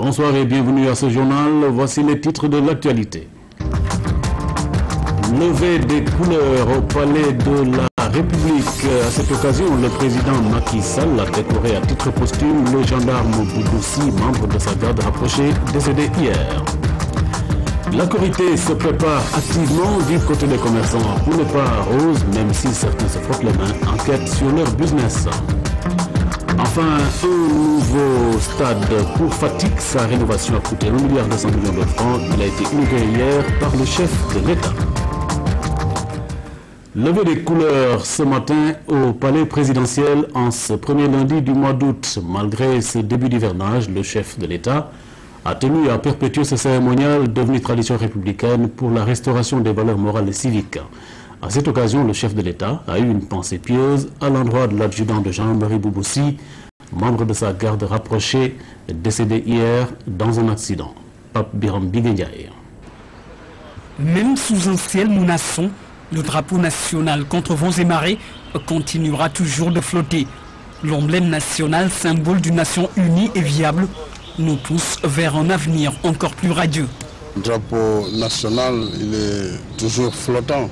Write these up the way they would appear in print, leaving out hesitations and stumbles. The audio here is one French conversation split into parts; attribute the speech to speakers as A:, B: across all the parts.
A: Bonsoir et bienvenue à ce journal. Voici les titres de l'actualité. Levée des couleurs au palais de la République. À cette occasion, le président Macky Sall a décoré à titre posthume le gendarme Bouboussi, membre de sa garde rapprochée, décédé hier. La Korité se prépare activement du côté des commerçants pour ne pas rose, même si certains se frottent les mains, enquête sur leur business. Enfin, un nouveau stade pour Fatick. Sa rénovation a coûté 1,2 milliard de francs. Il a été inauguré hier par le chef de l'État. Levée des couleurs ce matin au palais présidentiel en ce premier lundi du mois d'août. Malgré ce début d'hivernage, le chef de l'État a tenu à perpétuer ce cérémonial devenu tradition républicaine pour la restauration des valeurs morales et civiques. À cette occasion, le chef de l'État a eu une pensée pieuse à l'endroit de l'adjudant de Jean-Marie Bouboussi, membre de sa garde rapprochée, décédé hier dans un accident. Pape Biram Biguendiaï.
B: Même sous un ciel menaçant, le drapeau national contre vents et marées continuera toujours de flotter. L'emblème national, symbole d'une nation unie et viable, nous pousse vers un avenir encore plus radieux.
C: Le drapeau national, il est toujours flottant,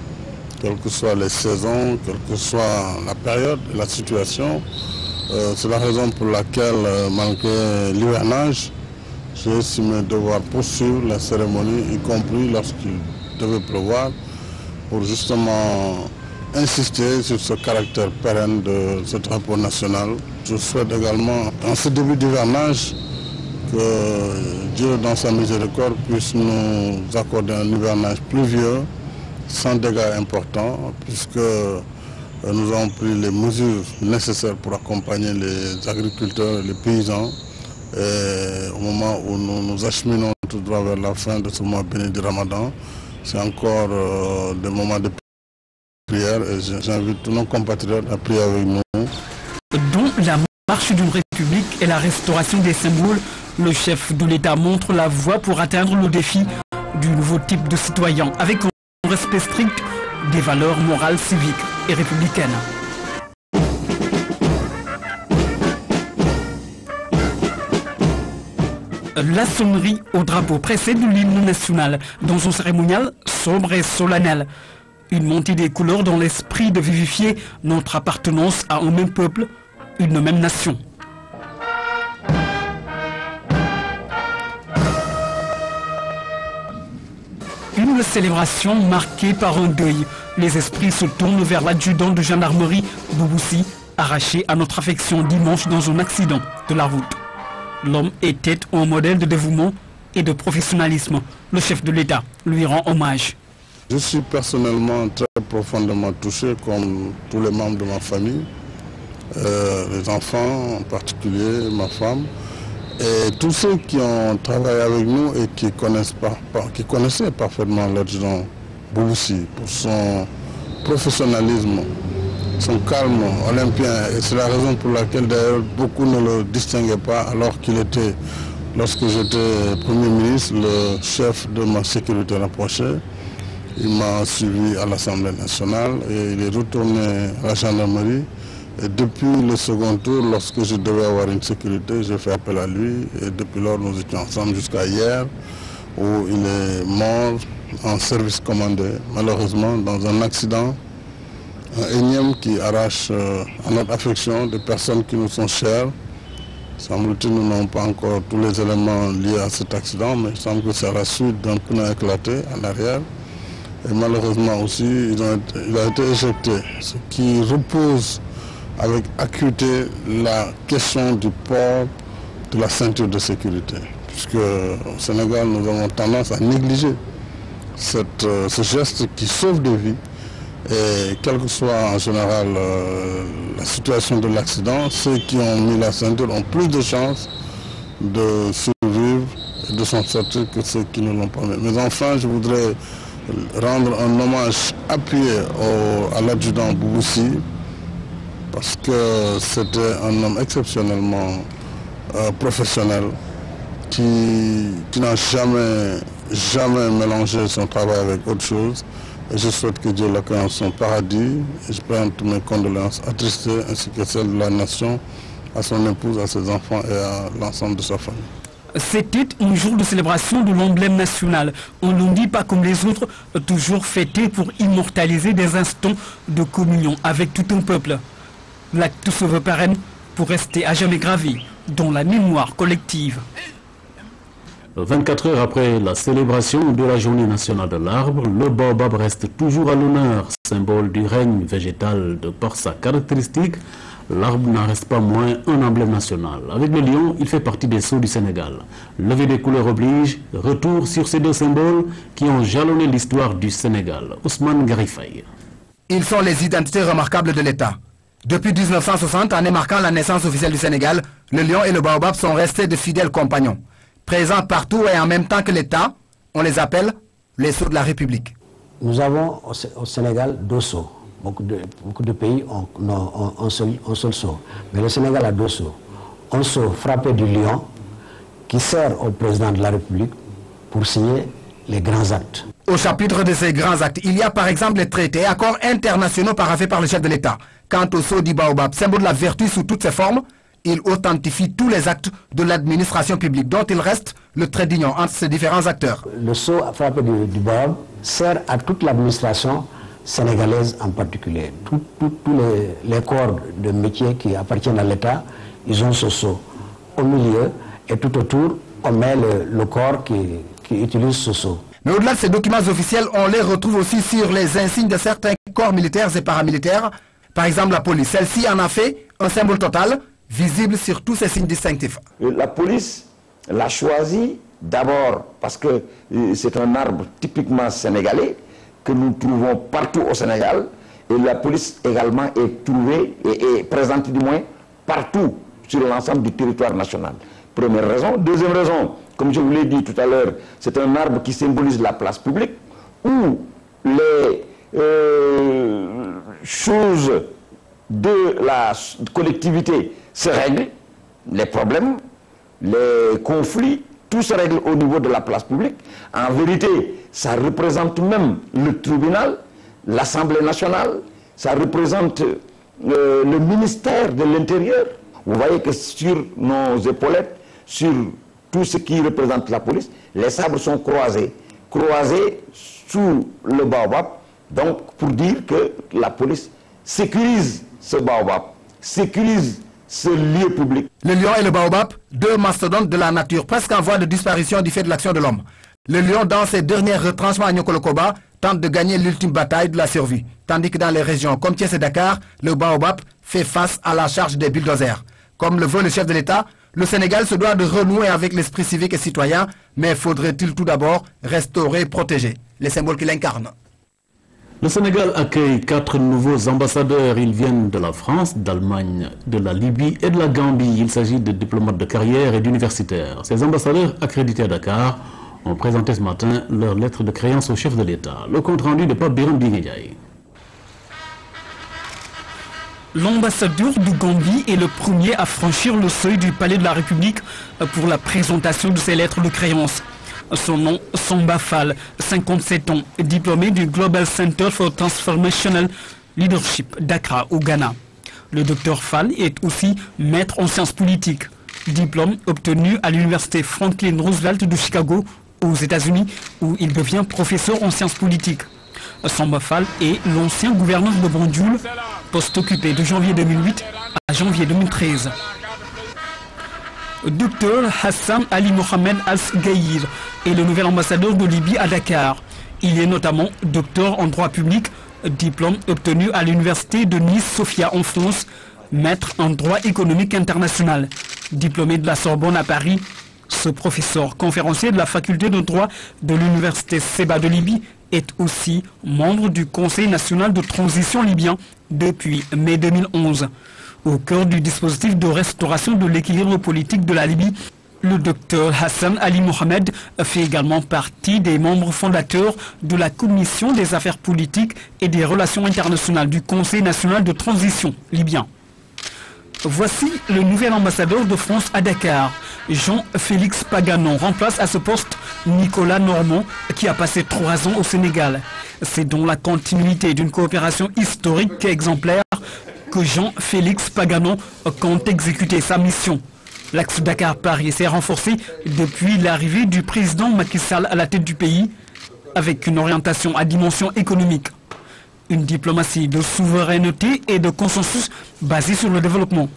C: quelles que soient les saisons, quelle que soit la période, la situation. C'est la raison pour laquelle, malgré l'hivernage, j'ai estimé devoir poursuivre la cérémonie, y compris lorsqu'il devait pleuvoir, pour justement insister sur ce caractère pérenne de ce drapeau national. Je souhaite également, en ce début d'hivernage, que Dieu, dans sa miséricorde, puisse nous accorder un hivernage pluvieux, sans dégâts importants, puisque nous avons pris les mesures nécessaires pour accompagner les agriculteurs et les paysans. Et au moment où nous nous acheminons tout droit vers la fin de ce mois béni du Ramadan, c'est encore des moments de prière et j'invite tous nos compatriotes à prier avec nous.
B: Dont la marche d'une république et la restauration des symboles, le chef de l'État montre la voie pour atteindre le défi du nouveau type de citoyen avec un respect strict des valeurs morales, civiques et républicaines. La sonnerie au drapeau précède l'hymne national dans son cérémonial sobre et solennel. Une montée des couleurs dans l'esprit de vivifier notre appartenance à un même peuple, une même nation. Une célébration marquée par un deuil. Les esprits se tournent vers l'adjudant de gendarmerie Bouboussi, arraché à notre affection dimanche dans un accident de la route. L'homme était un modèle de dévouement et de professionnalisme. Le chef de l'État lui rend hommage.
C: Je suis personnellement très profondément touché, comme tous les membres de ma famille, les enfants en particulier, ma femme, et tous ceux qui ont travaillé avec nous et qui connaissaient parfaitement l'adjudant Bouboussi pour son professionnalisme, son calme olympien. Et c'est la raison pour laquelle d'ailleurs beaucoup ne le distinguaient pas alors qu'il était, lorsque j'étais Premier ministre, le chef de ma sécurité rapprochée. Il m'a suivi à l'Assemblée nationale et il est retourné à la gendarmerie. Et depuis le second tour, lorsque je devais avoir une sécurité, j'ai fait appel à lui. Et depuis lors, nous étions ensemble jusqu'à hier, où il est mort en service commandé, malheureusement, dans un accident, un énième qui arrache à notre affection des personnes qui nous sont chères. Semble-t-il, nous n'avons pas encore tous les éléments liés à cet accident, mais il semble que c'est à la suite d'un pneu éclaté en arrière. Et malheureusement aussi, il a été éjecté, ce qui repose avec acuité la question du port de la ceinture de sécurité. Puisque au Sénégal, nous avons tendance à négliger ce geste qui sauve des vies. Et quelle que soit en général la situation de l'accident, ceux qui ont mis la ceinture ont plus de chances de survivre et de s'en sortir que ceux qui ne l'ont pas mis. Mais enfin, je voudrais rendre un hommage appuyé à l'adjudant Bouboussi, parce que c'était un homme exceptionnellement professionnel qui n'a jamais mélangé son travail avec autre chose. Et je souhaite que Dieu l'accueille en son paradis. Et je présente mes condoléances attristées ainsi que celles de la nation à son épouse, à ses enfants et à l'ensemble de sa famille.
B: C'était un jour de célébration de l'emblème national. Un lundi pas comme les autres, toujours fêté pour immortaliser des instants de communion avec tout un peuple. L'acte se veut pérenne pour rester à jamais gravé dans la mémoire collective.
A: 24 heures après la célébration de la journée nationale de l'arbre, le baobab reste toujours à l'honneur, symbole du règne végétal de par sa caractéristique. L'arbre n'en reste pas moins un emblème national. Avec le lion, il fait partie des sceaux du Sénégal. Levée des couleurs oblige, retour sur ces deux symboles qui ont jalonné l'histoire du Sénégal. Ousmane Garifay.
D: Ils sont les identités remarquables de l'État. Depuis 1960, année marquant la naissance officielle du Sénégal, le lion et le baobab sont restés de fidèles compagnons. Présents partout et en même temps que l'État, on les appelle les sceaux de la République.
E: Nous avons au Sénégal deux sceaux. Beaucoup de pays ont un seul sceau. Mais le Sénégal a deux sceaux. Un sceau frappé du lion qui sert au président de la République pour signer les grands actes.
D: Au chapitre de ces grands actes, il y a par exemple les traités et accords internationaux paraphés par le chef de l'État. Quant au sceau du baobab, symbole de la vertu sous toutes ses formes, il authentifie tous les actes de l'administration publique, dont il reste le trait d'union entre ces différents acteurs.
E: Le sceau frappé du baobab sert à toute l'administration sénégalaise en particulier. Tous les corps de métier qui appartiennent à l'État, ils ont ce sceau. Au milieu et tout autour, on met le corps qui utilise ce sceau.
D: Mais au-delà de ces documents officiels, on les retrouve aussi sur les insignes de certains corps militaires et paramilitaires. Par exemple, la police. Celle-ci en a fait un symbole total, visible sur tous ces signes distinctifs.
F: La police l'a choisi d'abord parce que c'est un arbre typiquement sénégalais que nous trouvons partout au Sénégal. Et la police également est trouvée et est présente du moins partout sur l'ensemble du territoire national. Première raison. Deuxième raison, comme je vous l'ai dit tout à l'heure, c'est un arbre qui symbolise la place publique où les choses de la collectivité se règlent, les problèmes, les conflits, tout se règle au niveau de la place publique. En vérité, ça représente même le tribunal, l'Assemblée nationale, ça représente le ministère de l'Intérieur. Vous voyez que sur nos épaulettes, sur tout ce qui représente la police, les sabres sont croisés sous le baobab, donc pour dire que la police sécurise ce baobab, sécurise ce lieu public.
D: Le lion et le baobab, deux mastodontes de la nature, presque en voie de disparition du fait de l'action de l'homme. Le lion, dans ses derniers retranchements à Nyokolokoba, tente de gagner l'ultime bataille de la survie, tandis que dans les régions comme Thiès et Dakar, le baobab fait face à la charge des bulldozers. Comme le veut le chef de l'État, le Sénégal se doit de renouer avec l'esprit civique et citoyen, mais faudrait-il tout d'abord restaurer et protéger les symboles qu'il incarne.
A: Le Sénégal accueille 4 nouveaux ambassadeurs. Ils viennent de la France, d'Allemagne, de la Libye et de la Gambie. Il s'agit de diplomates de carrière et d'universitaires. Ces ambassadeurs accrédités à Dakar ont présenté ce matin leur lettre de créance au chef de l'État. Le compte rendu de Pape Biram Biguédiaï.
B: L'ambassadeur de Gambie est le premier à franchir le seuil du Palais de la République pour la présentation de ses lettres de créance. Son nom, Samba Fall, 57 ans, diplômé du Global Center for Transformational Leadership d'Accra au Ghana. Le docteur Fall est aussi maître en sciences politiques, diplôme obtenu à l'université Franklin Roosevelt de Chicago aux États-Unis où il devient professeur en sciences politiques. Samba Fall est l'ancien gouverneur de Banjul, poste occupé de janvier 2008 à janvier 2013. Dr Hassan Ali Mohamed Al-Gaïr est le nouvel ambassadeur de Libye à Dakar. Il est notamment docteur en droit public, diplôme obtenu à l'université de Nice-Sophia en France, maître en droit économique international. Diplômé de la Sorbonne à Paris, ce professeur conférencier de la faculté de droit de l'université Seba de Libye est aussi membre du Conseil national de transition libyen depuis mai 2011. Au cœur du dispositif de restauration de l'équilibre politique de la Libye, le docteur Hassan Ali Mohamed fait également partie des membres fondateurs de la Commission des affaires politiques et des relations internationales du Conseil national de transition libyen. Voici le nouvel ambassadeur de France à Dakar. Jean-Félix Paganon remplace à ce poste Nicolas Normand qui a passé 3 ans au Sénégal. C'est dans la continuité d'une coopération historique et exemplaire que Jean-Félix Paganon compte exécuter sa mission. L'axe Dakar-Paris s'est renforcé depuis l'arrivée du président Macky Sall à la tête du pays, avec une orientation à dimension économique. Une diplomatie de souveraineté et de consensus basée sur le développement.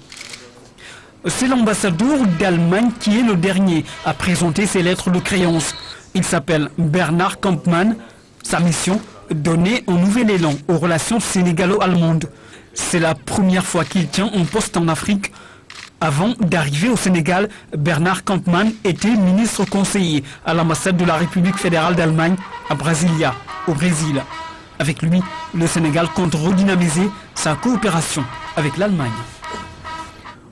B: C'est l'ambassadeur d'Allemagne qui est le dernier à présenter ses lettres de créance. Il s'appelle Bernard Kampmann. Sa mission, donner un nouvel élan aux relations sénégalo-allemandes. C'est la première fois qu'il tient un poste en Afrique. Avant d'arriver au Sénégal, Bernard Kampmann était ministre conseiller à l'ambassade de la République fédérale d'Allemagne à Brasilia, au Brésil. Avec lui, le Sénégal compte redynamiser sa coopération avec l'Allemagne.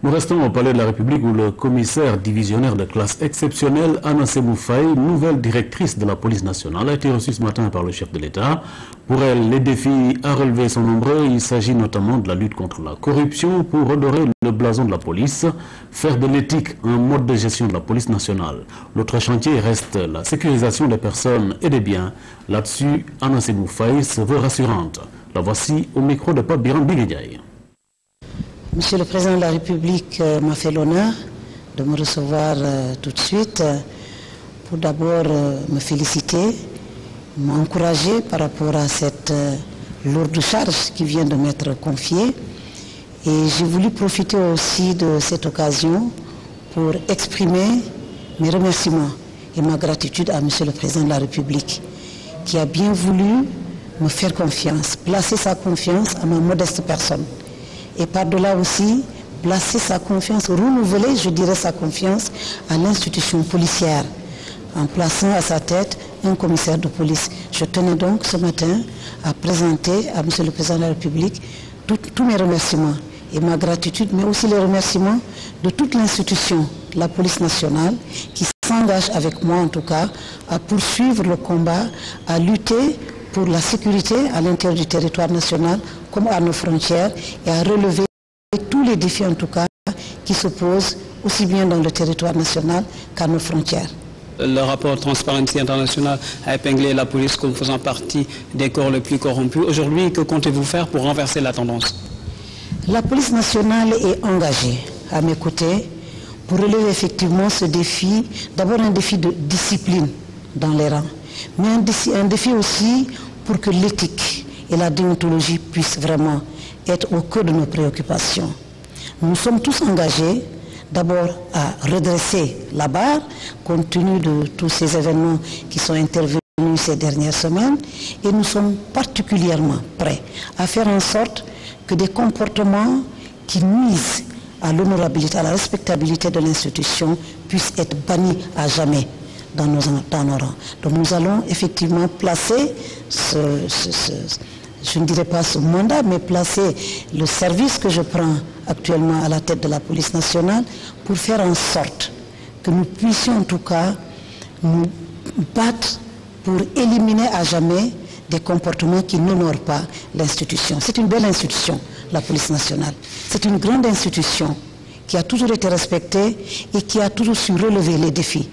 A: Nous restons au Palais de la République où le commissaire divisionnaire de classe exceptionnelle, Anna Seboufaï, nouvelle directrice de la police nationale, a été reçue ce matin par le chef de l'État. Pour elle, les défis à relever sont nombreux. Il s'agit notamment de la lutte contre la corruption pour redorer le blason de la police, faire de l'éthique un mode de gestion de la police nationale. L'autre chantier reste la sécurisation des personnes et des biens. Là-dessus, Anna Seboufaï se veut rassurante. La voici au micro de Pape Biram Biguediaï.
G: Monsieur le Président de la République m'a fait l'honneur de me recevoir tout de suite pour d'abord me féliciter, m'encourager par rapport à cette lourde charge qui vient de m'être confiée. Et j'ai voulu profiter aussi de cette occasion pour exprimer mes remerciements et ma gratitude à Monsieur le Président de la République qui a bien voulu me faire confiance, placer sa confiance à ma modeste personne. Et par-delà aussi, placer sa confiance, renouveler, je dirais, sa confiance à l'institution policière, en plaçant à sa tête un commissaire de police. Je tenais donc ce matin à présenter à M. le Président de la République tous mes remerciements et ma gratitude, mais aussi les remerciements de toute l'institution, la police nationale, qui s'engage avec moi en tout cas à poursuivre le combat, à lutter pour la sécurité à l'intérieur du territoire national comme à nos frontières et à relever tous les défis en tout cas qui se posent aussi bien dans le territoire national qu'à nos frontières.
H: Le rapport Transparency International a épinglé la police comme faisant partie des corps les plus corrompus. Aujourd'hui, que comptez-vous faire pour renverser la tendance?
G: La police nationale est engagée à mes côtés pour relever effectivement ce défi, d'abord un défi de discipline dans les rangs, mais un défi aussi pour que l'éthique et la déontologie puissent vraiment être au cœur de nos préoccupations. Nous sommes tous engagés d'abord à redresser la barre, compte tenu de tous ces événements qui sont intervenus ces dernières semaines, et nous sommes particulièrement prêts à faire en sorte que des comportements qui nuisent à l'honorabilité, à la respectabilité de l'institution puissent être bannis à jamais dans nos rangs. Donc nous allons effectivement placer je ne dirais pas ce mandat, mais placer le service que je prends actuellement à la tête de la police nationale pour faire en sorte que nous puissions en tout cas nous battre pour éliminer à jamais des comportements qui n'honorent pas l'institution. C'est une belle institution, la police nationale. C'est une grande institution qui a toujours été respectée et qui a toujours su relever les défis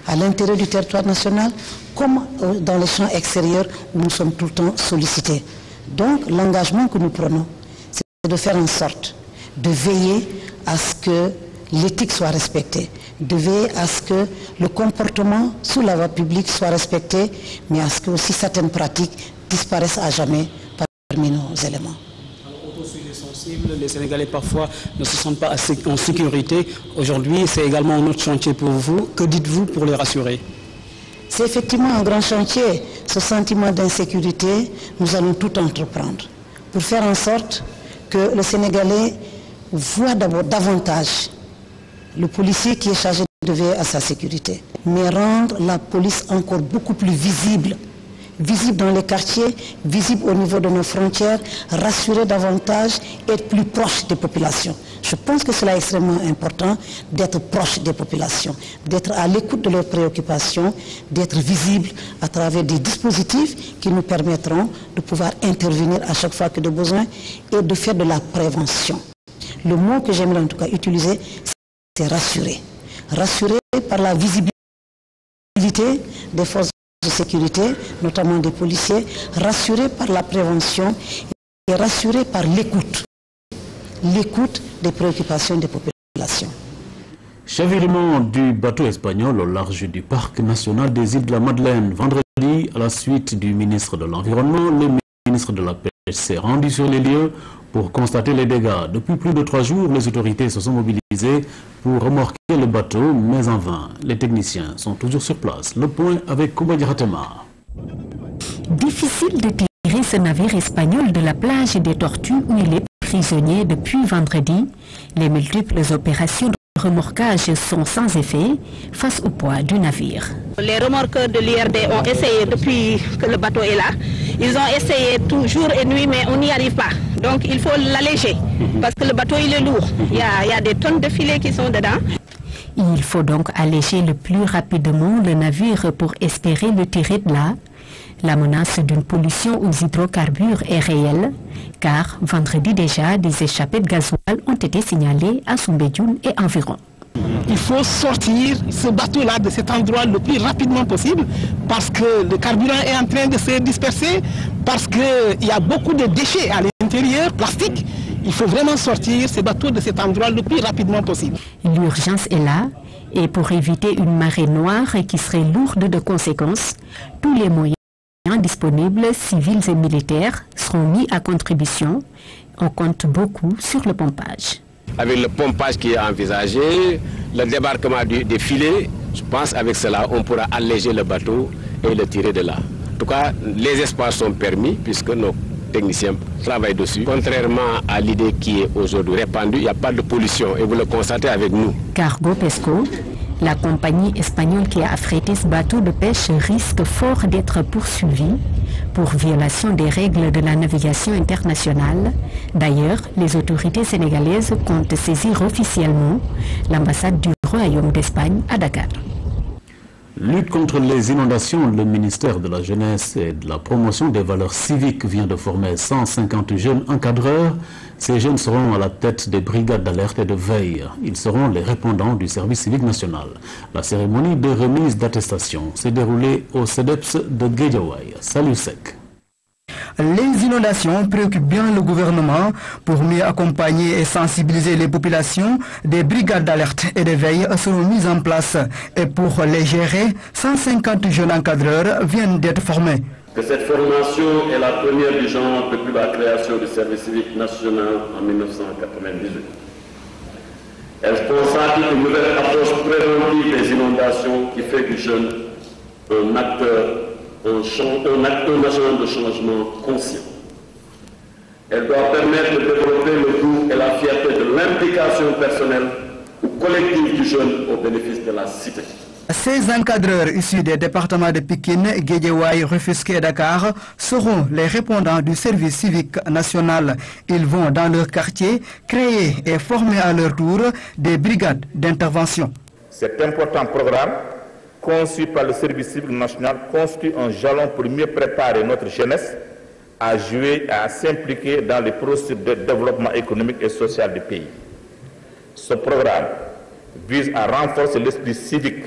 G: à l'intérieur du territoire national comme dans les champs extérieurs où nous sommes tout le temps sollicités. Donc l'engagement que nous prenons, c'est de faire en sorte de veiller à ce que l'éthique soit respectée, de veiller à ce que le comportement sous la voie publique soit respecté, mais à ce que aussi certaines pratiques disparaissent à jamais parmi nos éléments.
H: Au sujet sensible, les Sénégalais parfois ne se sentent pas en sécurité. Aujourd'hui, c'est également un autre chantier pour vous. Que dites-vous pour les rassurer?
G: C'est effectivement un grand chantier. Ce sentiment d'insécurité, nous allons tout entreprendre pour faire en sorte que le Sénégalais voit d'abord davantage le policier qui est chargé de veiller à sa sécurité, mais rendre la police encore beaucoup plus visible dans les quartiers, visible au niveau de nos frontières, rassurer davantage, être plus proche des populations. Je pense que cela est extrêmement important d'être proche des populations, d'être à l'écoute de leurs préoccupations, d'être visible à travers des dispositifs qui nous permettront de pouvoir intervenir à chaque fois que de besoin et de faire de la prévention. Le mot que j'aimerais en tout cas utiliser, c'est rassurer. Rassurer par la visibilité des forces de sécurité, notamment des policiers, rassurés par la prévention et rassurés par l'écoute des préoccupations des populations.
A: Chavirement du bateau espagnol au large du parc national des îles de la Madeleine. Vendredi, à la suite du ministre de l'Environnement, le ministre de la Pêche s'est rendu sur les lieux pour constater les dégâts. Depuis plus de 3 jours, les autorités se sont mobilisées pour remorquer le bateau, mais en vain. Les techniciens sont toujours sur place. Le point avec Kouba Diratema.
I: Difficile de tirer ce navire espagnol de la plage des Tortues où il est prisonnier depuis vendredi. Les multiples opérations de remorquage sont sans effet face au poids du navire.
J: Les remorqueurs de l'IRD ont essayé depuis que le bateau est là. Ils ont essayé tout jour et nuit, mais on n'y arrive pas. Donc il faut l'alléger parce que le bateau il est lourd. Il y a des tonnes de filets qui sont dedans.
I: Il faut donc alléger le plus rapidement le navire pour espérer le tirer de là. La menace d'une pollution aux hydrocarbures est réelle, car vendredi déjà, des échappées de gasoil ont été signalées à Soumbédioune et environ.
K: Il faut sortir ce bateau-là de cet endroit le plus rapidement possible, parce que le carburant est en train de se disperser, parce qu'il y a beaucoup de déchets à l'intérieur, plastique. Il faut vraiment sortir ce bateau de cet endroit le plus rapidement possible.
I: L'urgence est là, et pour éviter une marée noire qui serait lourde de conséquences, tous les moyens disponibles, civils et militaires, seront mis à contribution. On compte beaucoup sur le pompage.
L: Avec le pompage qui est envisagé, le débarquement des filets, je pense avec cela, on pourra alléger le bateau et le tirer de là. En tout cas, les espaces sont permis puisque nos techniciens travaillent dessus. Contrairement à l'idée qui est aujourd'hui répandue, il n'y a pas de pollution et vous le constatez avec nous.
I: Cargo Pesco, la compagnie espagnole qui a affrété ce bateau de pêche risque fort d'être poursuivie pour violation des règles de la navigation internationale. D'ailleurs, les autorités sénégalaises comptent saisir officiellement l'ambassade du Royaume d'Espagne à Dakar.
A: Lutte contre les inondations, le ministère de la Jeunesse et de la Promotion des valeurs civiques vient de former 150 jeunes encadreurs. Ces jeunes seront à la tête des brigades d'alerte et de veille. Ils seront les répondants du service civique national. La cérémonie de remise d'attestation s'est déroulée au CEDEPS de Guédiawaye. Salut Sec.
D: Les inondations préoccupent bien le gouvernement. Pour mieux accompagner et sensibiliser les populations, des brigades d'alerte et de veille seront mises en place. Et pour les gérer, 150 jeunes encadreurs viennent d'être formés.
M: Que cette formation est la première du genre depuis la création du service civique national en 1998. Elle consacre une nouvelle approche préventive des inondations qui fait du jeune un acteur, un agent de changement conscient. Elle doit permettre de développer le goût et la fierté de l'implication personnelle ou collective du jeune au bénéfice de la cité.
D: Ces encadreurs issus des départements de Pikine, Guédiawaye, Rufisque et Dakar seront les répondants du service civique national. Ils vont dans leur quartier créer et former à leur tour des brigades d'intervention.
N: Cet important programme, conçu par le service civique national, constitue un jalon pour mieux préparer notre jeunesse à jouer et à s'impliquer dans les processus de développement économique et social du pays. Ce programme vise à renforcer l'esprit civique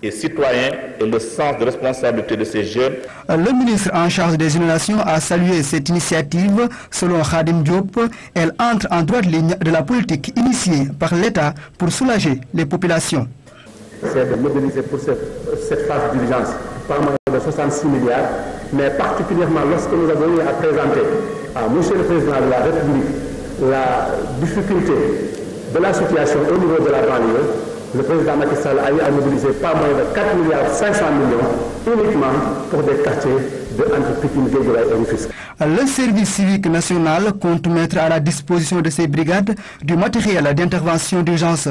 N: et citoyen et le sens de responsabilité de ces jeunes.
D: Le ministre en charge des inondations a salué cette initiative. Selon Khadim Diop, elle entre en droite ligne de la politique initiée par l'État pour soulager les populations.
O: C'est de mobiliser pour cette phase d'urgence par moyen de 66 milliards, mais particulièrement lorsque nous avons eu à présenter à M. le Président de la République la difficulté de la situation au niveau de la banlieue. Le président Macky Sall a eu à mobiliser pas moins de 4 milliards 500 millions uniquement pour des quartiers de entre Pikine, Guédiawaye et Rufisque.
D: Le service civique national compte mettre à la disposition de ces brigades du matériel d'intervention d'urgence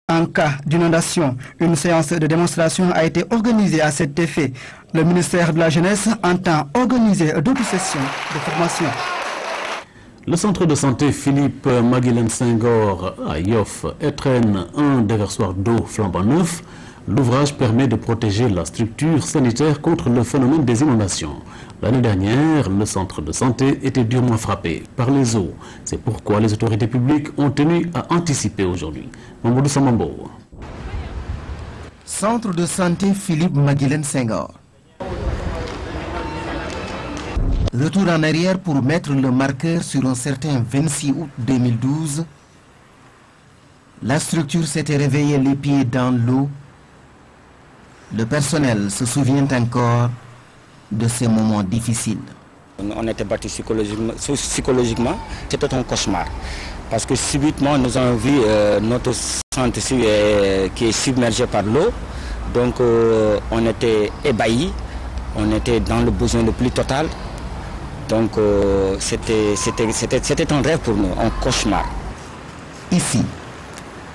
D: en cas d'inondation. Une séance de démonstration a été organisée à cet effet. Le ministère de la Jeunesse entend organiser d'autres sessions de formation.
A: Le centre de santé Philippe Maguilène Senghor à Yoff étrenne un déversoir d'eau flambant neuf. L'ouvrage permet de protéger la structure sanitaire contre le phénomène des inondations. L'année dernière, le centre de santé était durement frappé par les eaux. C'est pourquoi les autorités publiques ont tenu à anticiper aujourd'hui. Mamadou Samambo.
D: Centre de santé Philippe Maguilène Senghor. Retour en arrière pour mettre le marqueur sur un certain 26 août 2012. La structure s'était réveillée les pieds dans l'eau. Le personnel se souvient encore de ces moments difficiles.
P: On était battu psychologiquement, c'était un cauchemar. Parce que subitement, nous avons vu notre centre qui est submergé par l'eau. Donc on était ébahis, on était dans le besoin le plus total. Donc c'était un rêve pour nous, un cauchemar.
D: Ici,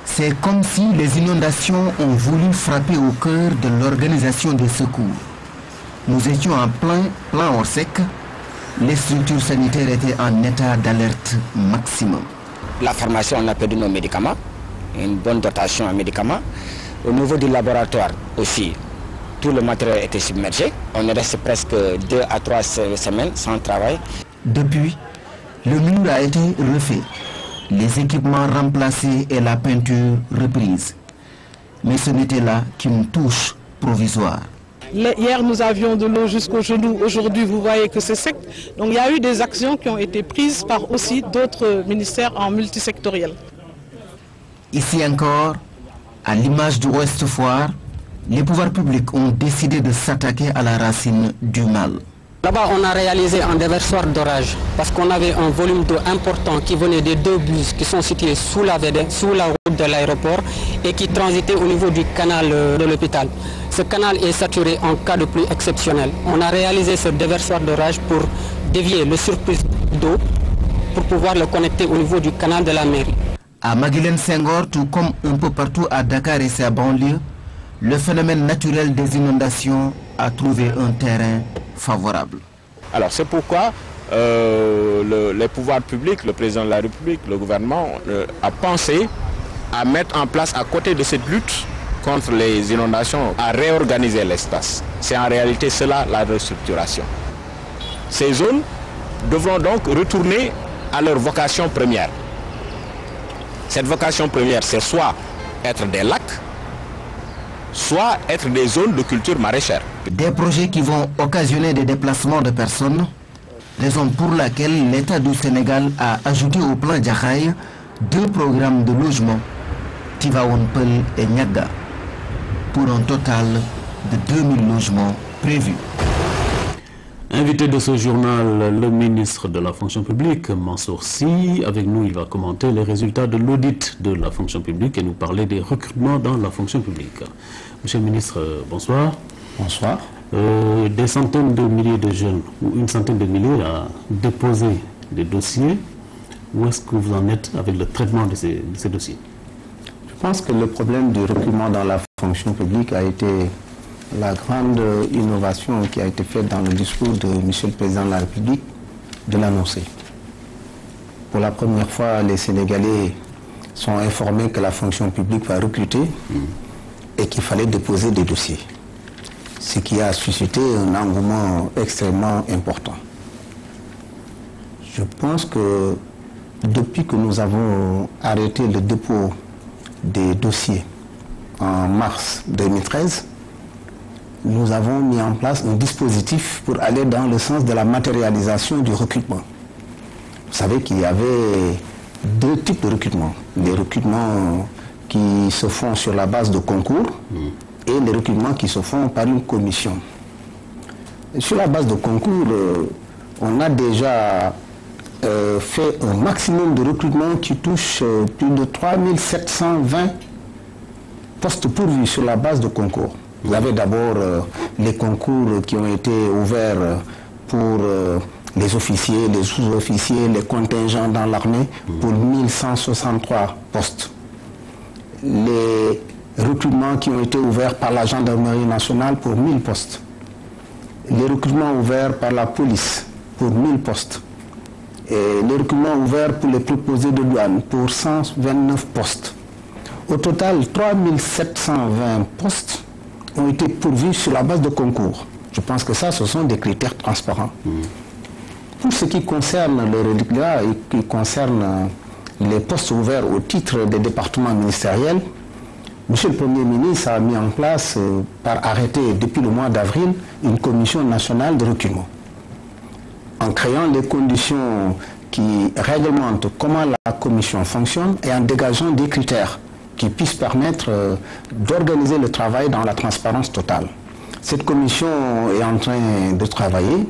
D: c'est comme si les inondations ont voulu frapper au cœur de l'organisation des secours. Nous étions en plein hors sec. Les structures sanitaires étaient en état d'alerte maximum.
P: La pharmacie, on a perdu nos médicaments, une bonne dotation en médicaments. Au niveau du laboratoire aussi, tout le matériel était submergé. On est resté presque 2 à 3 semaines sans travail.
D: Depuis, le mur a été refait, les équipements remplacés et la peinture reprise. Mais ce n'était là qu'une touche provisoire.
K: Hier, nous avions de l'eau jusqu'au genou. Aujourd'hui, vous voyez que c'est sec. Donc, il y a eu des actions qui ont été prises par aussi d'autres ministères en multisectoriel.
D: Ici encore, à l'image du Ouest Foire, les pouvoirs publics ont décidé de s'attaquer à la racine du mal.
Q: Là-bas, on a réalisé un déversoir d'orage parce qu'on avait un volume d'eau important qui venait des 2 bus qui sont situés sous la route de l'aéroport et qui transitaient au niveau du canal de l'hôpital. Ce canal est saturé en cas de pluie exceptionnelle. On a réalisé ce déversoir d'orage pour dévier le surplus d'eau pour pouvoir le connecter au niveau du canal de la mairie.
D: À Maguilène Senghor, tout comme un peu partout à Dakar et sa banlieue, le phénomène naturel des inondations a trouvé un terrain favorable.
R: Alors c'est pourquoi les pouvoirs publics, le président de la République, le gouvernement a pensé à mettre en place à côté de cette lutte contre les inondations, à réorganiser l'espace. C'est en réalité cela la restructuration. Ces zones devront donc retourner à leur vocation première. Cette vocation première, c'est soit être des lacs, soit être des zones de culture maraîchère.
D: Des projets qui vont occasionner des déplacements de personnes, raison pour laquelle l'État du Sénégal a ajouté au plan Djakhaï 2 programmes de logement, Tivaouane Peulh et Niaga, pour un total de 2000 logements prévus.
A: Invité de ce journal, le ministre de la fonction publique, Mansour Sy. Avec nous, il va commenter les résultats de l'audit de la fonction publique et nous parler des recrutements dans la fonction publique. Monsieur le ministre, bonsoir.
E: Bonsoir.
A: Des centaines de milliers de jeunes, ou une centaine de milliers, a déposé des dossiers. Où est-ce que vous en êtes avec le traitement de ces dossiers?
E: Je pense que le problème du recrutement dans la fonction publique a été la grande innovation qui a été faite dans le discours de M. le Président de la République de l'annoncer. Pour la première fois, les Sénégalais sont informés que la fonction publique va recruter et qu'il fallait déposer des dossiers. Ce qui a suscité un engouement extrêmement important. Je pense que depuis que nous avons arrêté le dépôt des dossiers en mars 2013, nous avons mis en place un dispositif pour aller dans le sens de la matérialisation du recrutement. Vous savez qu'il y avait 2 types de recrutement. Les recrutements qui se font sur la base de concours et les recrutements qui se font par une commission. Sur la base de concours, on a déjà fait un maximum de recrutement qui touche plus de 3720 postes pourvus sur la base de concours. Vous avez d'abord les concours qui ont été ouverts pour les officiers, les sous-officiers, les contingents dans l'armée pour 1163 postes. Les recrutements qui ont été ouverts par la gendarmerie nationale pour 1000 postes. Les recrutements ouverts par la police pour 1000 postes. Et les recrutements ouverts pour les préposés de douane pour 129 postes. Au total, 3720 postes ont été pourvus sur la base de concours. Je pense que ça, ce sont des critères transparents. Pour ce qui concerne le reliquat et qui concerne les postes ouverts au titre des départements ministériels, M. le Premier ministre a mis en place, par arrêté depuis le mois d'avril, une commission nationale de recrutement. En créant les conditions qui réglementent comment la commission fonctionne et en dégageant des critères qui puisse permettre d'organiser le travail dans la transparence totale. Cette commission est en train de travailler.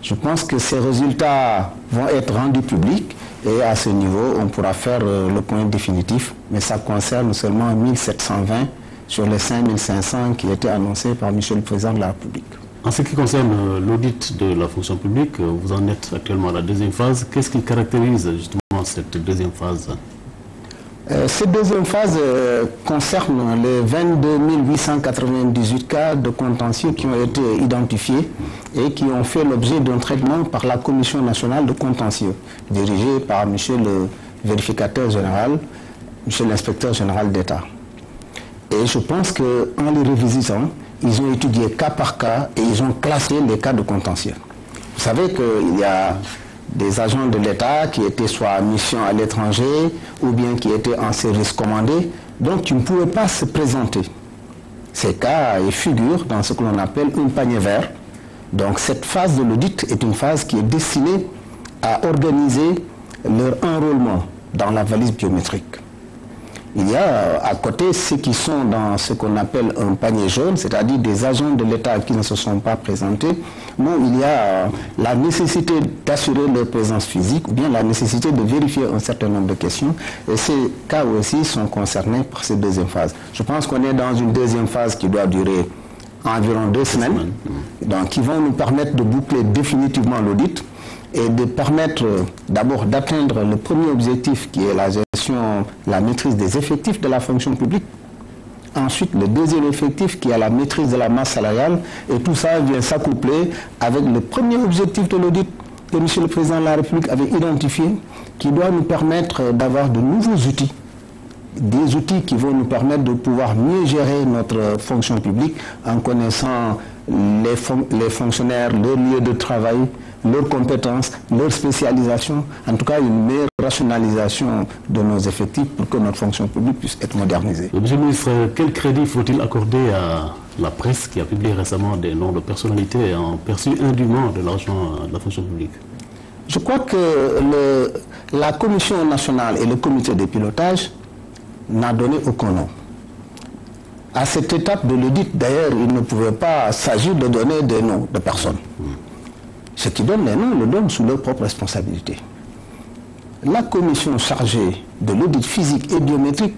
E: Je pense que ces résultats vont être rendus publics et à ce niveau, on pourra faire le point définitif. Mais ça concerne seulement 1720 sur les 5500 qui étaient annoncés par M. le Président de la République.
A: En ce qui concerne l'audit de la fonction publique, vous en êtes actuellement à la deuxième phase. Qu'est-ce qui caractérise justement cette deuxième phase?
E: Cette deuxième phase concerne les 22 898 cas de contentieux qui ont été identifiés et qui ont fait l'objet d'un traitement par la Commission nationale de contentieux, dirigée par M. le vérificateur général, M. l'inspecteur général d'État. Et je pense qu'en les revisitant, ils ont étudié cas par cas et ils ont classé les cas de contentieux. Vous savez qu'il y a des agents de l'État qui étaient soit en mission à l'étranger ou bien qui étaient en service commandé, donc tu ne pouvais pas se présenter. Ces cas figurent dans ce que l'on appelle un panier vert. Donc cette phase de l'audit est une phase qui est destinée à organiser leur enrôlement dans la valise biométrique. Il y a à côté ceux qui sont dans ce qu'on appelle un panier jaune, c'est-à-dire des agents de l'État qui ne se sont pas présentés. Bon, il y a la nécessité d'assurer leur présence physique ou bien la nécessité de vérifier un certain nombre de questions. Et ces cas aussi sont concernés par cette deuxième phase. Je pense qu'on est dans une deuxième phase qui doit durer environ 2 semaines, donc qui vont nous permettre de boucler définitivement l'audit et de permettre d'abord d'atteindre le premier objectif qui est la maîtrise des effectifs de la fonction publique. Ensuite, le deuxième effectif qui est la maîtrise de la masse salariale, et tout ça vient s'accoupler avec le premier objectif de l'audit que M. le Président de la République avait identifié, qui doit nous permettre d'avoir de nouveaux outils, des outils qui vont nous permettre de pouvoir mieux gérer notre fonction publique en connaissant les fonctionnaires, leur lieu de travail, leurs compétences, leur spécialisation, en tout cas une meilleure rationalisation de nos effectifs pour que notre fonction publique puisse être modernisée.
A: Monsieur le ministre, quel crédit faut-il accorder à la presse qui a publié récemment des noms de personnalités ayant perçu indûment de l'argent de la fonction publique?
E: Je crois que la Commission nationale et le comité de pilotage n'a donné aucun nom. À cette étape de l'audit, d'ailleurs, il ne pouvait pas s'agir de donner des noms de personnes. Ceux qui donnent les noms le donnent sous leur propre responsabilité. La commission chargée de l'audit physique et biométrique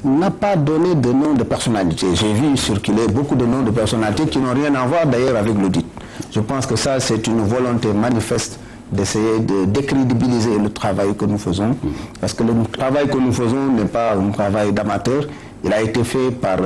E: n'a pas donné de nom de personnalité. J'ai vu circuler beaucoup de noms de personnalités qui n'ont rien à voir d'ailleurs avec l'audit. Je pense que ça, c'est une volonté manifeste d'essayer de décrédibiliser le travail que nous faisons. Parce que le travail que nous faisons n'est pas un travail d'amateur. Il a été fait par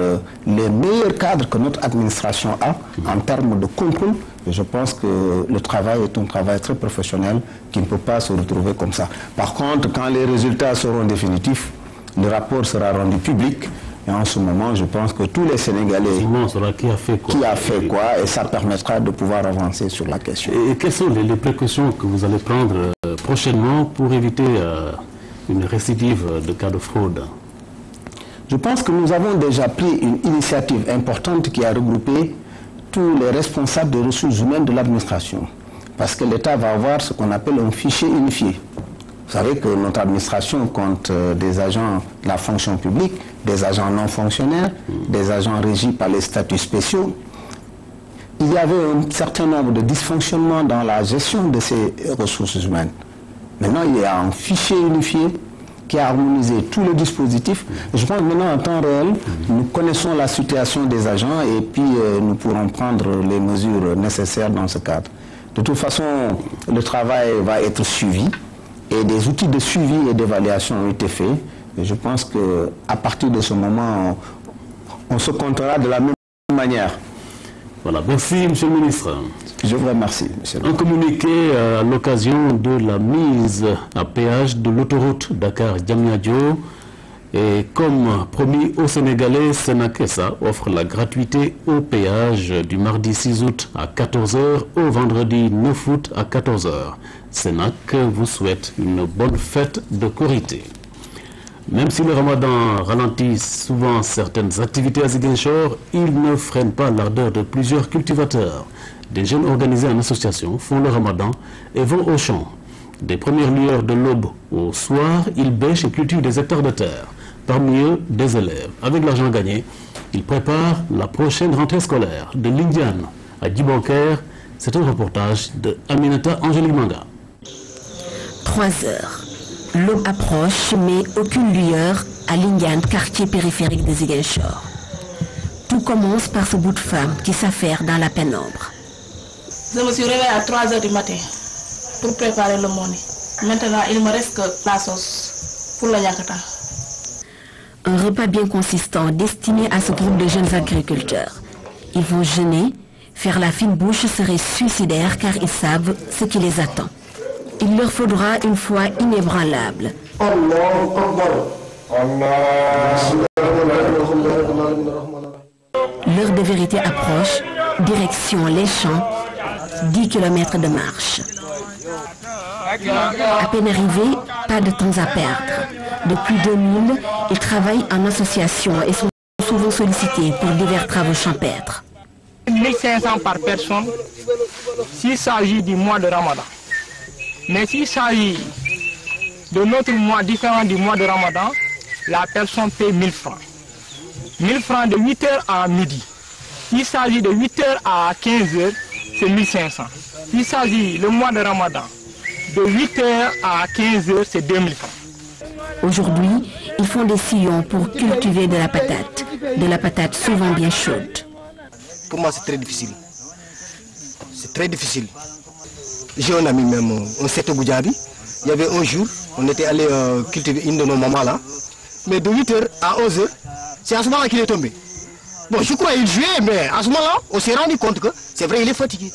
E: les meilleurs cadres que notre administration a en termes de contrôle. Et je pense que le travail est un travail très professionnel qui ne peut pas se retrouver comme ça. Par contre, quand les résultats seront définitifs, le rapport sera rendu public. Et en ce moment, je pense que tous les Sénégalais
A: qui a fait quoi,
E: et ça permettra de pouvoir avancer sur la question.
A: Et quelles sont les précautions que vous allez prendre prochainement pour éviter une récidive de cas de fraude?
E: Je pense que nous avons déjà pris une initiative importante qui a regroupé tous les responsables des ressources humaines de l'administration. Parce que l'État va avoir ce qu'on appelle un fichier unifié. Vous savez que notre administration compte des agents de la fonction publique, des agents non fonctionnaires, des agents régis par les statuts spéciaux. Il y avait un certain nombre de dysfonctionnements dans la gestion de ces ressources humaines. Maintenant, il y a un fichier unifié qui a harmonisé tous les dispositifs. Je pense maintenant en temps réel, nous connaissons la situation des agents et puis nous pourrons prendre les mesures nécessaires dans ce cadre. De toute façon, le travail va être suivi et des outils de suivi et d'évaluation ont été faits. Et je pense qu'à partir de ce moment, on se comptera de la même manière.
A: Voilà, merci Monsieur le ministre.
E: Je vous remercie, monsieur.
A: Un communiqué à l'occasion de la mise à péage de l'autoroute Dakar-Diamniadio et comme promis aux Sénégalais, Senakessa offre la gratuité au péage du mardi 6 août à 14 h au vendredi 9 août à 14 h. Senak vous souhaite une bonne fête de Korité. Même si le ramadan ralentit souvent certaines activités à Ziguinchor, il ne freine pas l'ardeur de plusieurs cultivateurs. Des jeunes organisés en association font le ramadan et vont au champ. Des premières lueurs de l'aube au soir, ils bêchent et cultivent des hectares de terre. parmi eux des élèves. Avec l'argent gagné, ils préparent la prochaine rentrée scolaire. De l'Indiane à Djibanker, c'est un reportage de Aminata Angélique Manga.
S: 3 heures. L'aube approche, mais aucune lueur à l'Indiane, quartier périphérique de Ziguinchor. Tout commence par ce bout de femme qui s'affaire dans la pénombre.
T: Je me suis réveillée à 3 heures du matin pour préparer le moni. Maintenant, il me reste que la sauce pour le yakata.
S: Un repas bien consistant destiné à ce groupe de jeunes agriculteurs. Ils vont jeûner, faire la fine bouche serait suicidaire car ils savent ce qui les attend. Il leur faudra une foi inébranlable. L'heure de vérité approche, direction les champs, 10 km de marche. À peine arrivés, pas de temps à perdre. Depuis 2000, ils travaillent en association et sont souvent sollicités pour divers travaux champêtres.
K: 1500 par personne s'il s'agit du mois de Ramadan. Mais s'il s'agit de notre mois différent du mois de Ramadan, la personne paie 1000 francs. 1000 francs de 8h à midi. S'il s'agit de 8h à 15h, c'est 1500. S'il s'agit le mois de Ramadan, de 8h à 15h, c'est 2000 francs.
S: Aujourd'hui, ils font des sillons pour cultiver de la patate souvent bien chaude.
U: Pour moi, c'est très difficile. C'est très difficile. J'ai un ami même, un Seto Boudjabi. Il y avait un jour, on était allé cultiver une de nos mamans là. Mais de 8h à 11h, c'est à ce moment-là qu'il est tombé. Bon, je crois qu'il jouait, mais à ce moment-là, on s'est rendu compte que c'est vrai, il est fatigué.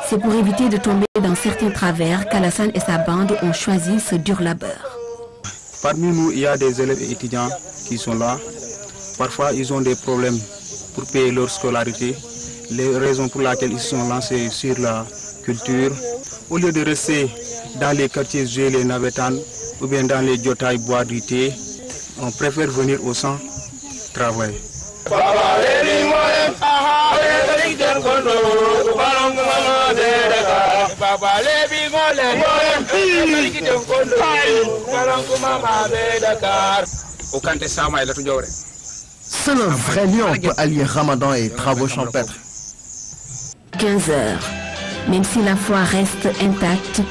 S: C'est pour éviter de tomber dans certains travers qu'Alassane et sa bande ont choisi ce dur labeur.
V: Parmi nous, il y a des élèves et étudiants qui sont là. Parfois, ils ont des problèmes pour payer leur scolarité. Les raisons pour lesquelles ils sont lancés sur la culture. Au lieu de rester dans les quartiers jouer les navetans ou bien dans les diotailles boire du thé, on préfère venir au centre travailler.
U: Seul un vrai lion peut allier ramadan et travaux champêtres.
S: 15 heures. Même si la foi reste intacte,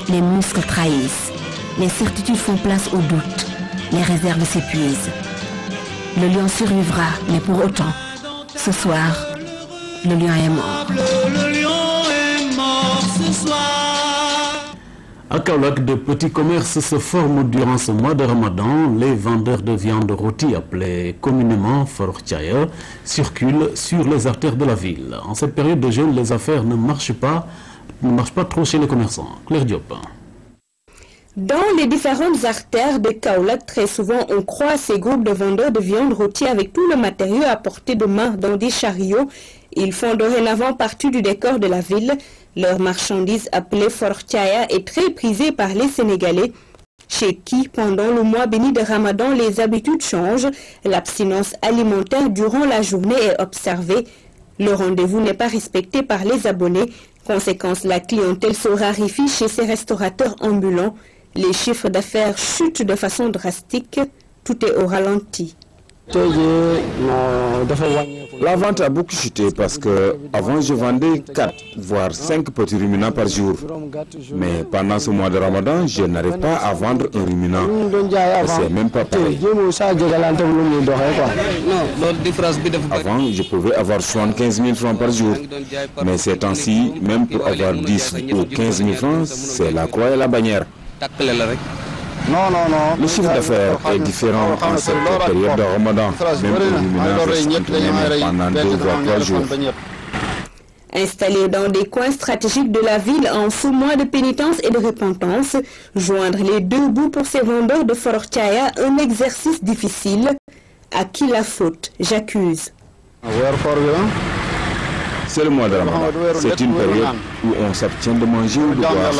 S: les muscles trahissent. Les certitudes font place au doute. Les réserves s'épuisent. Le lion survivra, mais pour autant, ce soir, le lion est mort.
W: Le lion est mort ce soir.
A: À Kaolack, de petits commerces se forment durant ce mois de Ramadan. Les vendeurs de viande rôtie, appelés communément Forchaya, circulent sur les artères de la ville. En cette période de jeûne, les affaires ne marchent pas trop chez les commerçants. Claire Diop.
X: Dans les différentes artères de Kaolack, très souvent, on croit ces groupes de vendeurs de viande rôtie avec tout le matériau à portée de main dans des chariots. Ils font dorénavant partie du décor de la ville. Leur marchandise appelée Forchaya est très prisée par les Sénégalais, chez qui, pendant le mois béni de Ramadan, les habitudes changent. L'abstinence alimentaire durant la journée est observée. Le rendez-vous n'est pas respecté par les abonnés. Conséquence, la clientèle se raréfie chez ces restaurateurs ambulants. Les chiffres d'affaires chutent de façon drastique. Tout est au ralenti.
F: La vente a beaucoup chuté parce que avant je vendais 4 voire 5 petits ruminants par jour. Mais pendant ce mois de Ramadan, je n'arrive pas à vendre un ruminant. C'est même pas pareil. Avant, je pouvais avoir 75 000 francs par jour. Mais ces temps-ci, même pour avoir 10 ou 15 000 francs, c'est la croix et la bannière. Le chiffre d'affaires est différent en cette période de Ramadan, même pour ruminant reste pendant 2 voire 3 jours.
X: Installés dans des coins stratégiques de la ville en ce mois de pénitence et de repentance, joindre les deux bouts pour ces vendeurs de Forchaya, un exercice difficile. À qui la faute? J'accuse.
F: C'est le mois de Ramadan. C'est une période où on s'abstient de manger ou de boire.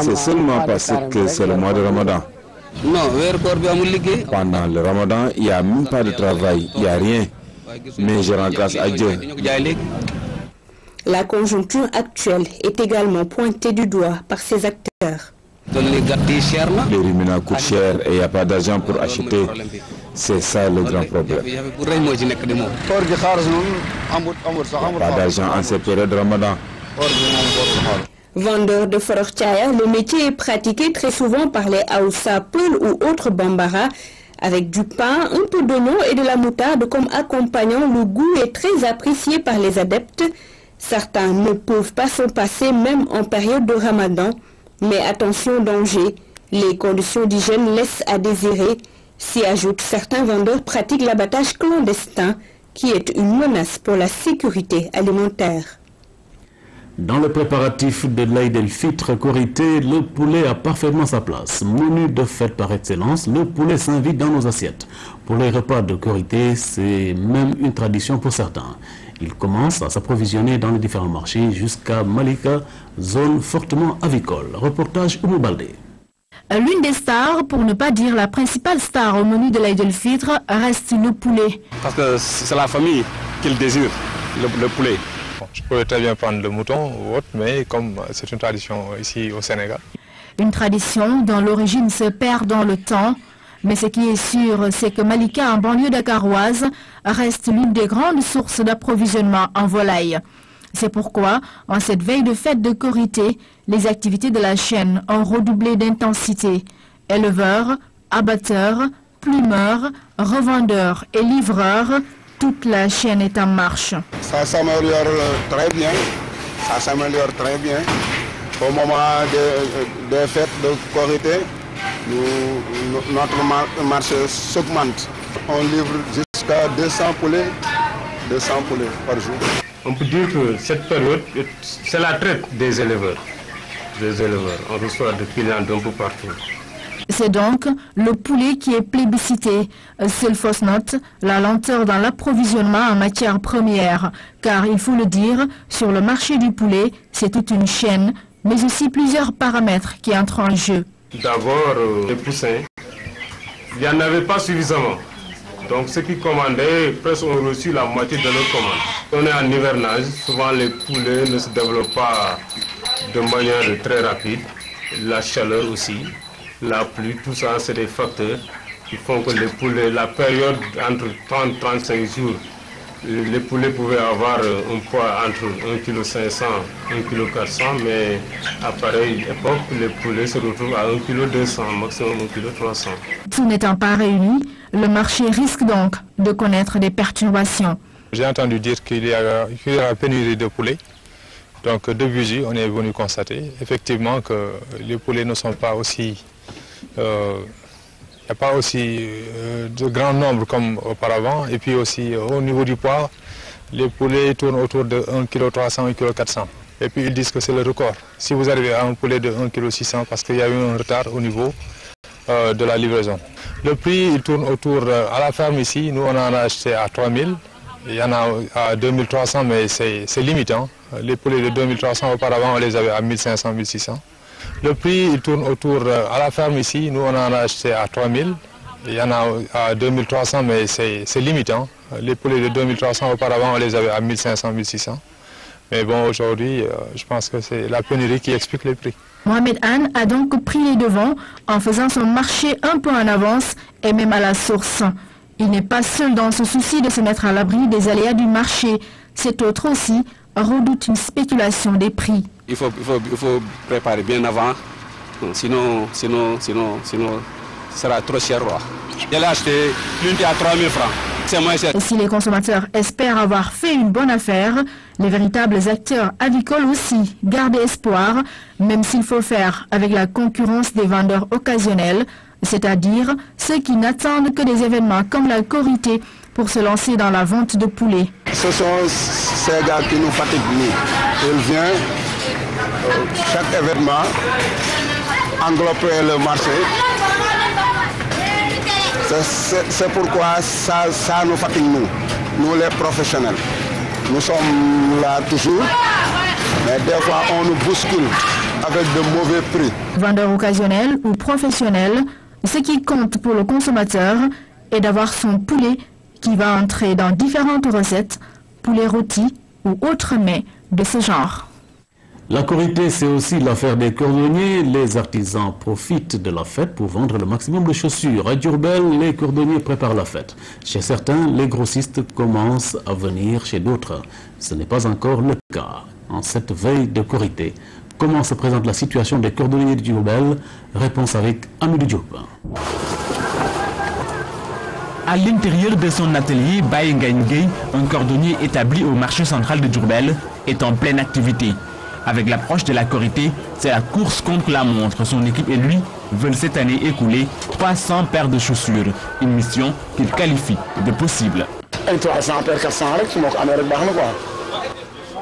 F: C'est seulement parce que c'est le mois de Ramadan. Pendant le Ramadan, il n'y a même pas de travail, il n'y a rien. Mais je rends grâce à Dieu.
X: La conjoncture actuelle est également pointée du doigt par ces acteurs.
B: Les ruminants coûtent cher et il n'y a pas d'argent pour acheter. C'est ça le grand problème. Il n'y a pas d'argent en cette période de Ramadan.
X: Vendeur de Forochaya, le métier est pratiqué très souvent par les Haoussa, Peul ou autres Bambara, avec du pain, un peu d'oignon et de la moutarde comme accompagnant. Le goût est très apprécié par les adeptes. Certains ne peuvent pas s'en passer même en période de Ramadan. Mais attention, danger, les conditions d'hygiène laissent à désirer. S'y ajoutent certains vendeurs pratiquent l'abattage clandestin qui est une menace pour la sécurité alimentaire.
A: Dans le préparatif de l'Aïd el-Fitr Korité, le poulet a parfaitement sa place. Menu de fête par excellence, le poulet s'invite dans nos assiettes. Pour les repas de Korité, c'est même une tradition pour certains. Il commence à s'approvisionner dans les différents marchés jusqu'à Malika, zone fortement avicole. Reportage Oumou Baldé.
C: L'une des stars, pour ne pas dire la principale star au menu de l'Aïd el-Fitr, reste le poulet.
G: Parce que c'est la famille qui le désire, le poulet. Je pourrais très bien prendre le mouton ou autre, mais comme c'est une tradition ici au Sénégal.
C: Une tradition dont l'origine se perd dans le temps. Mais ce qui est sûr, c'est que Malika, en banlieue dakaroise, reste l'une des grandes sources d'approvisionnement en volaille. C'est pourquoi, en cette veille de fête de Korité, les activités de la chaîne ont redoublé d'intensité. Éleveurs, abatteurs, plumeurs, revendeurs et livreurs, toute la chaîne est en marche.
H: Ça s'améliore très bien. Ça s'améliore très bien. Au moment des fêtes de Korité, notre marché s'augmente. On livre jusqu'à 200 poulets par jour.
L: On peut dire que cette période, c'est la traite des éleveurs. On reçoit des clients d'un peu partout.
C: C'est donc le poulet qui est plébiscité. Seule fausse note, la lenteur dans l'approvisionnement en matières premières. Car il faut le dire, sur le marché du poulet, c'est toute une chaîne, mais aussi plusieurs paramètres qui entrent en jeu.
L: D'abord, les poussins, il n'y en avait pas suffisamment. Donc ceux qui commandaient, presque ont reçu la moitié de leur commande. On est en hivernage, souvent les poulets ne se développent pas de manière très rapide. La chaleur aussi, la pluie, tout ça c'est des facteurs qui font que les poulets, la période entre 30 et 35 jours, les poulets pouvaient avoir un poids entre 1,5 kg et 1,4 kg, mais à pareille époque, les poulets se retrouvent à 1,2 kg, maximum 1,3 kg.
C: Tout n'étant pas réuni, le marché risque donc de connaître des perturbations.
G: J'ai entendu dire qu'il y a pénurie de poulets. Donc de visu, on est venu constater effectivement que les poulets ne sont pas aussi... il n'y a pas aussi de grand nombre comme auparavant. Et puis aussi au niveau du poids, les poulets tournent autour de 1,3 kg, 1,4 kg. Et puis ils disent que c'est le record. Si vous arrivez à un poulet de 1,6 kg, parce qu'il y a eu un retard au niveau de la livraison. Le prix, il tourne autour, à la ferme ici, nous on en a acheté à 3 000. Il y en a à 2300, mais c'est limitant. Les poulets de 2300 auparavant, on les avait à 1500, 1600. Le prix, il tourne autour, à la ferme ici, nous on en a acheté à 3000. Il y en a à 2300, mais c'est limitant. Les poulets de 2300 auparavant, on les avait à 1500, 1600. Mais bon, aujourd'hui, je pense que c'est la pénurie qui explique les prix.
C: Mohamed Anne a donc pris les devants en faisant son marché un peu en avance et même à la source. Il n'est pas seul dans ce souci de se mettre à l'abri des aléas du marché. Cet autre aussi redoute une spéculation des prix.
G: Il faut préparer bien avant, sinon ce sera trop cher. Je l'ai acheté l'unité à 3 000 francs. C'est moins cher.
C: Et si les consommateurs espèrent avoir fait une bonne affaire, les véritables acteurs avicoles aussi gardent espoir, même s'il faut faire avec la concurrence des vendeurs occasionnels, c'est-à-dire ceux qui n'attendent que des événements comme la Korité pour se lancer dans la vente de poulets.
H: Ce sont ces gars qui nous fatiguent, nous. Ils viennent, chaque événement, englober le marché. C'est pourquoi ça nous fatigue, nous les professionnels. Nous sommes là toujours, mais des fois on nous bouscule avec de mauvais prix.
C: Vendeur occasionnel ou professionnel, ce qui compte pour le consommateur est d'avoir son poulet qui va entrer dans différentes recettes, poulet rôti ou autres mets de ce genre.
A: La Korité, c'est aussi l'affaire des cordonniers. Les artisans profitent de la fête pour vendre le maximum de chaussures. À Diourbel, les cordonniers préparent la fête. Chez certains, les grossistes commencent à venir chez d'autres. Ce n'est pas encore le cas. En cette veille de Korité, comment se présente la situation des cordonniers de Diourbel? Réponse avec Amidou Diop.
I: À l'intérieur de son atelier, Baye Ngagne, un cordonnier établi au marché central de Diourbel, est en pleine activité. Avec l'approche de la Korité, c'est la course contre la montre. Son équipe et lui veulent cette année écouler 300 paires de chaussures. Une mission qu'il qualifie de possible.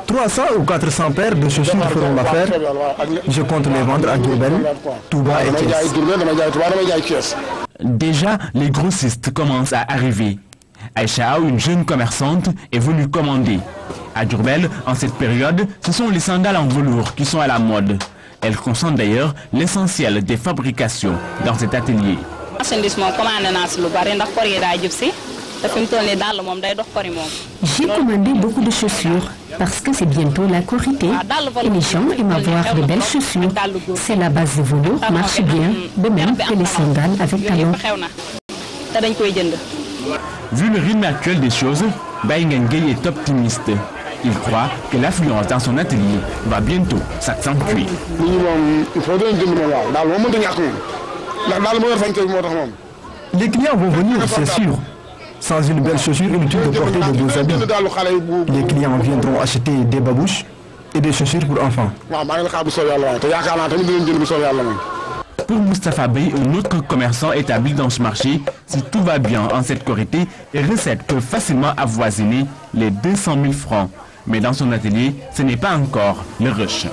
U: 300 ou 400 paires de chaussures feront l'affaire. Je compte les vendre à Diourbel, Touba et Thiès.
I: Déjà, les grossistes commencent à arriver. Aïcha, une jeune commerçante, est venue commander. À Diourbel, en cette période, ce sont les sandales en velours qui sont à la mode. Elle concentre d'ailleurs l'essentiel des fabrications dans cet atelier.
S: J'ai commandé beaucoup de chaussures parce que c'est bientôt la Korité et les gens aiment avoir de belles chaussures. C'est la base de velours marche bien, de même que les sandales avec talons.
I: Vu le rythme actuel des choses, Baye Ngagne est optimiste. Il croit que l'affluence dans son atelier va bientôt s'accentuer.
U: Les clients vont venir, c'est sûr. Sans une belle chaussure, inutile de porter de beaux habits. Les clients viendront acheter des babouches et des chaussures pour enfants.
I: Pour Moustapha Bey, un autre commerçant établi dans ce marché, si tout va bien en cette Korité, les recettes peuvent facilement avoisiner les 200 000 francs. Mais dans son atelier, ce n'est pas encore le rush.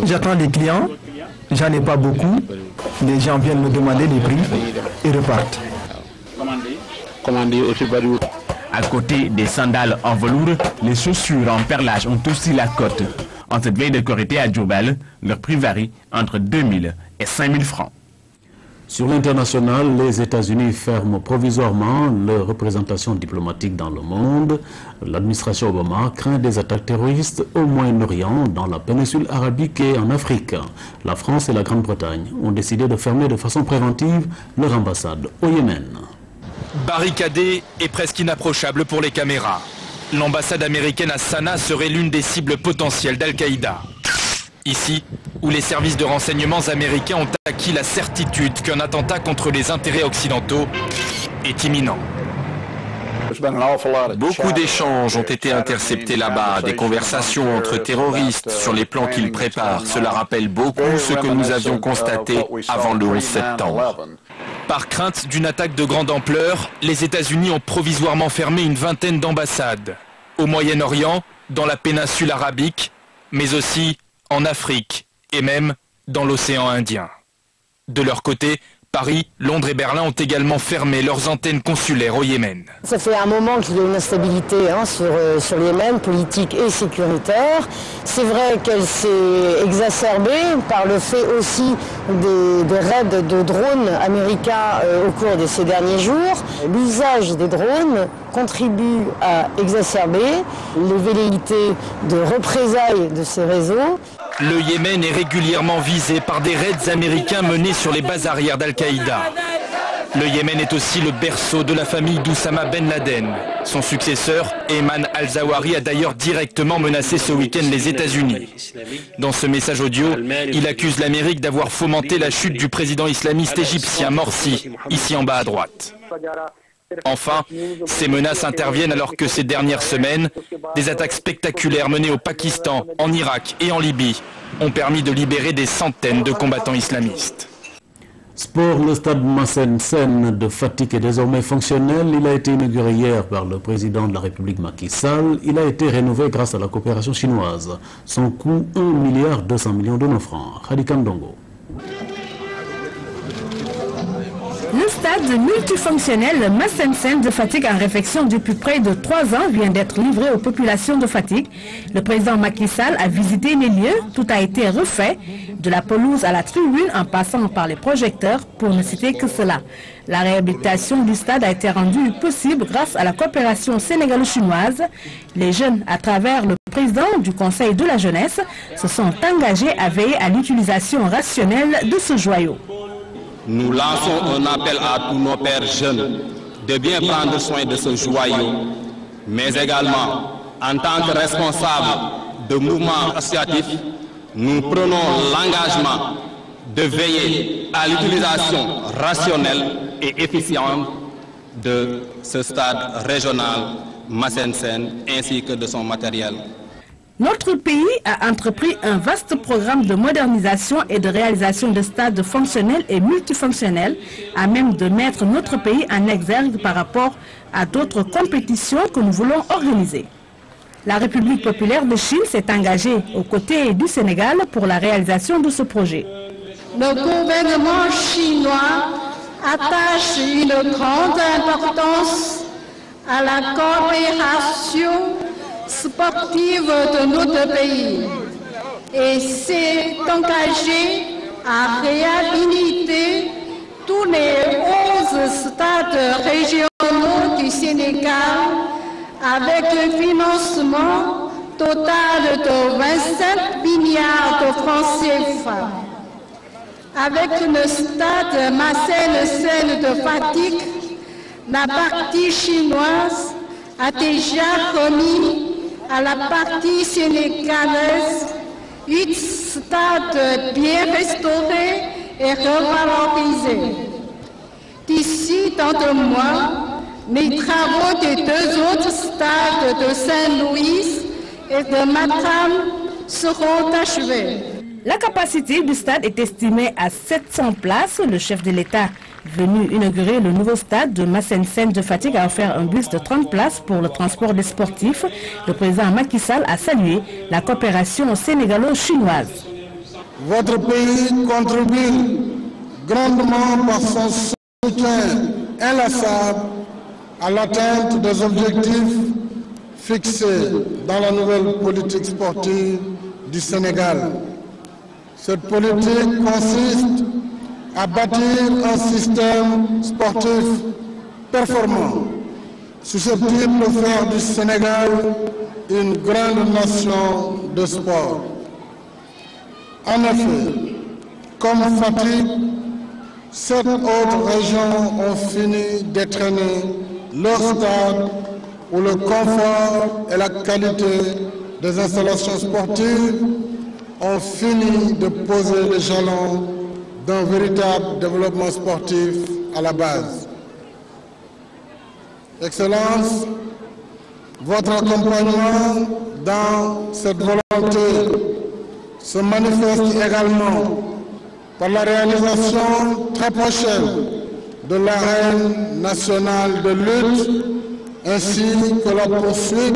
U: J'attends des clients, j'en ai pas beaucoup. Les gens viennent me demander des prix et repartent.
I: À côté des sandales en velours, les chaussures en perlage ont aussi la cote. En cette veille de Korité à Diourbel, leur prix varie entre 2 000 et 5 000 francs.
A: Sur l'international, les États-Unis ferment provisoirement leur représentation diplomatique dans le monde. L'administration Obama craint des attaques terroristes au Moyen-Orient, dans la péninsule arabique et en Afrique. La France et la Grande-Bretagne ont décidé de fermer de façon préventive leur ambassade au Yémen.
J: Barricadée et presque inapprochable pour les caméras, l'ambassade américaine à Sanaa serait l'une des cibles potentielles d'Al-Qaïda. Ici, où les services de renseignements américains ont acquis la certitude qu'un attentat contre les intérêts occidentaux est imminent.
M: Beaucoup d'échanges ont été interceptés là-bas, des conversations entre terroristes sur les plans qu'ils préparent. Cela rappelle beaucoup ce que nous avions constaté avant le 11 septembre.
J: Par crainte d'une attaque de grande ampleur, les États-Unis ont provisoirement fermé une vingtaine d'ambassades. Au Moyen-Orient, dans la péninsule arabique, mais aussi en Afrique et même dans l'océan Indien. De leur côté, Paris, Londres et Berlin ont également fermé leurs antennes consulaires au Yémen.
N: Ça fait un moment qu'il y a une instabilité sur le Yémen, politique et sécuritaire. C'est vrai qu'elle s'est exacerbée par le fait aussi des raids de drones américains au cours de ces derniers jours. L'usage des drones contribue à exacerber les velléités de représailles de ces réseaux.
J: Le Yémen est régulièrement visé par des raids américains menés sur les bases arrières d'Al-Qaïda. Le Yémen est aussi le berceau de la famille d'Oussama Ben Laden. Son successeur, Ayman al-Zawahiri, a d'ailleurs directement menacé ce week-end les États-Unis. Dans ce message audio, il accuse l'Amérique d'avoir fomenté la chute du président islamiste égyptien Morsi, ici en bas à droite. Enfin, ces menaces interviennent alors que ces dernières semaines, des attaques spectaculaires menées au Pakistan, en Irak et en Libye ont permis de libérer des centaines de combattants islamistes.
A: Sport, le stade Massen Sène de Fatick est désormais fonctionnel. Il a été inauguré hier par le président de la République Macky Sall. Il a été rénové grâce à la coopération chinoise. Son coût, 1,2 milliard de nos francs. Khadika Ndongo.
X: Le stade
O: stade multifonctionnel Massen-Sène de Fatick en réfection depuis près de 3 ans vient d'être livré aux populations de Fatick. Le président Macky Sall a visité les lieux, tout a été refait, de la pelouse à la tribune en passant par les projecteurs pour ne citer que cela. La réhabilitation du stade a été rendue possible grâce à la coopération sénégalo-chinoise. Les jeunes, à travers le président du Conseil de la jeunesse, se sont engagés à veiller à l'utilisation rationnelle de ce joyau.
P: Nous lançons un appel à tous nos pères jeunes de bien prendre soin de ce joyau, mais également, en tant que responsables de mouvements associatifs, nous prenons l'engagement de veiller à l'utilisation rationnelle et efficiente de ce stade régional Massen-Sène ainsi que de son matériel.
O: Notre pays a entrepris un vaste programme de modernisation et de réalisation de stades fonctionnels et multifonctionnels à même de mettre notre pays en exergue par rapport à d'autres compétitions que nous voulons organiser. La République populaire de Chine s'est engagée aux côtés du Sénégal pour la réalisation de ce projet.
Q: Le gouvernement chinois attache une grande importance à la coopération sportive de notre pays et s'est engagé à réhabiliter tous les 11 stades régionaux du Sénégal avec un financement total de 27 milliards de francs CFA. Avec le stade Massen-Sène de Fatick, la partie chinoise a déjà remis à la partie sénégalaise 8 stades bien restaurés et revalorisés. D'ici dans 2 mois, les travaux des 2 autres stades de Saint-Louis et de Matam seront achevés.
O: La capacité du stade est estimée à 700 places. Le chef de l'État venu inaugurer le nouveau stade de Massen-Sène de Fatick a offert un bus de 30 places pour le transport des sportifs. Le président Macky Sall a salué la coopération sénégalo-chinoise.
R: Votre pays contribue grandement par son soutien inlassable à l'atteinte des objectifs fixés dans la nouvelle politique sportive du Sénégal. Cette politique consiste à bâtir un système sportif performant, susceptible de faire du Sénégal une grande nation de sport. En effet, comme Fatick, 7 autres régions ont fini d'étraîner leur stade où le confort et la qualité des installations sportives ont fini de poser les jalons d'un véritable développement sportif à la base. Excellence, votre accompagnement dans cette volonté se manifeste également par la réalisation très prochaine de l'arène nationale de lutte ainsi que la poursuite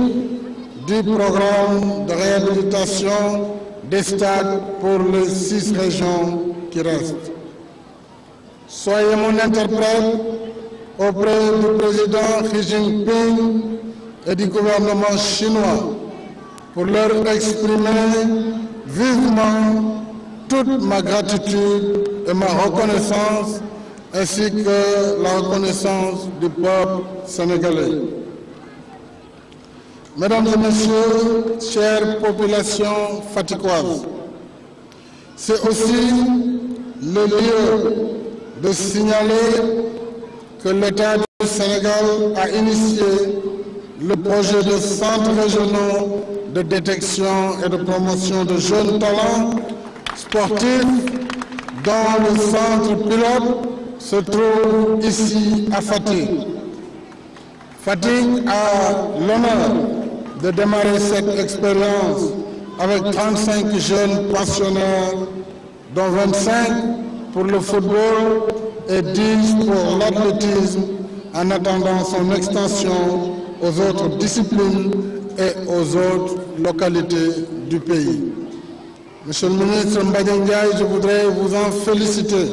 R: du programme de réhabilitation des stades pour les 6 régions qui restent. Soyez mon interprète auprès du président Xi Jinping et du gouvernement chinois pour leur exprimer vivement toute ma gratitude et ma reconnaissance ainsi que la reconnaissance du peuple sénégalais. Mesdames et messieurs, chères populations fatickoises, c'est aussi le lieu de signaler que l'État du Sénégal a initié le projet de centres régionaux de détection et de promotion de jeunes talents sportifs dont le centre pilote se trouve ici à Fatick. Fatick a l'honneur de démarrer cette expérience avec 35 jeunes pensionnaires, dont 25 pour le football et 10 pour l'athlétisme, en attendant son extension aux autres disciplines et aux autres localités du pays. Monsieur le ministre Mbadé Ndiaye, je voudrais vous en féliciter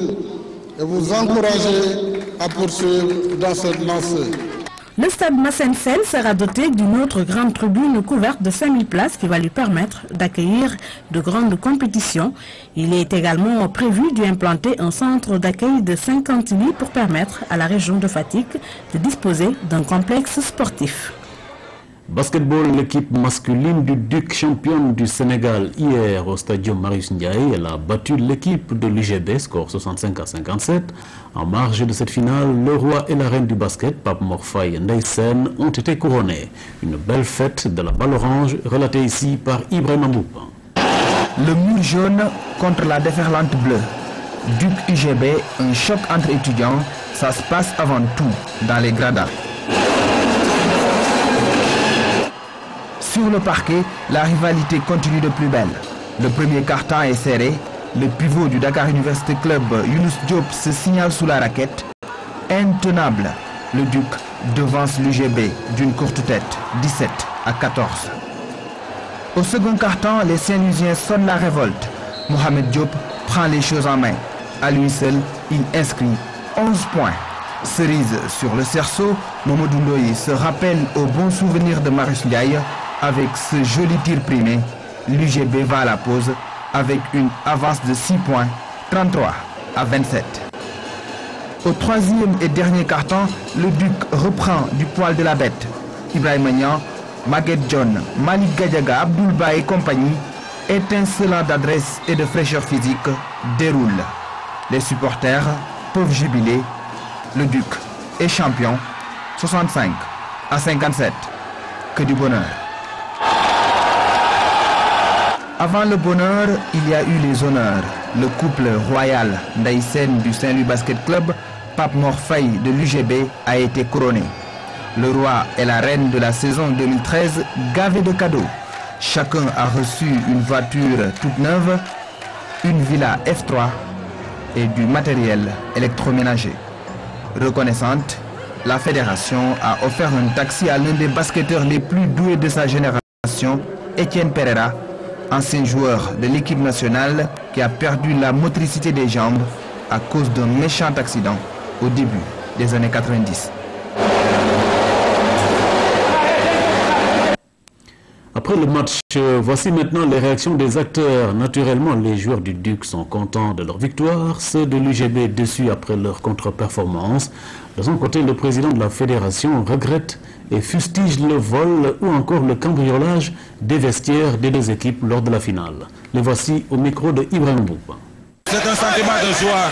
R: et vous encourager à poursuivre dans cette lancée.
O: Le stade Massensen sera doté d'une autre grande tribune couverte de 5000 places qui va lui permettre d'accueillir de grandes compétitions. Il est également prévu d'y implanter un centre d'accueil de 50 lits pour permettre à la région de Fatick de disposer d'un complexe sportif.
A: Basketball, l'équipe masculine du Duc, championne du Sénégal hier au stadium Marius Ndiaye, elle a battu l'équipe de l'UGB, score 65-57. En marge de cette finale, le roi et la reine du basket, Pape Mor Faye et Ndeye Sène, ont été couronnés. Une belle fête de la balle orange, relatée ici par Ibrahima Mboup.
D: Le mur jaune contre la déferlante bleue. Duc UGB, un choc entre étudiants, ça se passe avant tout dans les gradins. Sur le parquet, la rivalité continue de plus belle. Le premier quart-temps est serré. Le pivot du Dakar University Club, Younous Diop, se signale sous la raquette. Intenable, le Duc devance l'UGB d'une courte tête, 17-14. Au second quart-temps, les Saint-Louisiens sonnent la révolte. Mohamed Diop prend les choses en main. À lui seul, il inscrit 11 points. Cerise sur le cerceau, Momodou Ndoye se rappelle au bon souvenir de Marius Ndiaye. Avec ce joli tir primé, l'UGB va à la pause avec une avance de 6 points, 33-27. Au troisième et dernier quart-temps, le Duc reprend du poil de la bête. Ibrahima Niang, Maguette John, Malik Gadiaga, Abdoulba et compagnie, étincelant d'adresse et de fraîcheur physique, déroulent. Les supporters peuvent jubiler. Le Duc est champion, 65-57. Que du bonheur. Avant le bonheur, il y a eu les honneurs. Le couple royal Ndeye Sène du Saint-Louis Basket Club, Pape Mor Faye de l'UGB a été couronné. Le roi et la reine de la saison 2013 gavés de cadeaux. Chacun a reçu une voiture toute neuve, une villa F3 et du matériel électroménager. Reconnaissante, la fédération a offert un taxi à l'un des basketteurs les plus doués de sa génération, Etienne Pereira, ancien joueur de l'équipe nationale qui a perdu la motricité des jambes à cause d'un méchant accident au début des années 90.
A: Après le match, voici maintenant les réactions des acteurs. Naturellement, les joueurs du Duc sont contents de leur victoire, ceux de l'UGB déçus après leur contre-performance. De son côté, le président de la fédération regrette et fustige le vol ou encore le cambriolage des vestiaires des deux équipes lors de la finale. Les voici au micro de Ibrahima Mboup.
E: C'est un sentiment de joie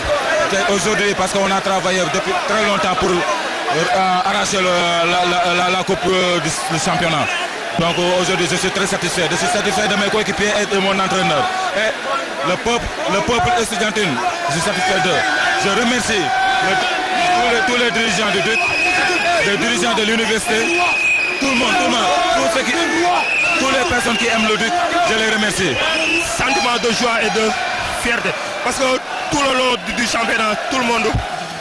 E: aujourd'hui parce qu'on a travaillé depuis très longtemps pour arracher la coupe du championnat. Donc aujourd'hui je suis très satisfait. Je suis satisfait de mes coéquipiers et de mon entraîneur. Et le peuple estudiantin, je suis satisfait d'eux. Je remercie tous les dirigeants du Duc, les dirigeants de l'université, tout le monde, toutes les personnes qui aiment le Duc, je les remercie.
K: Sentiment de joie et de fierté. Parce que tout le long du championnat, tout le monde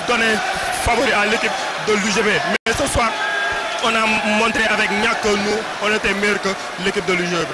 K: donnait favori à l'équipe de l'UGB. Mais ce soir, on a montré avec Niak que nous, on était meilleurs que l'équipe de l'UGB.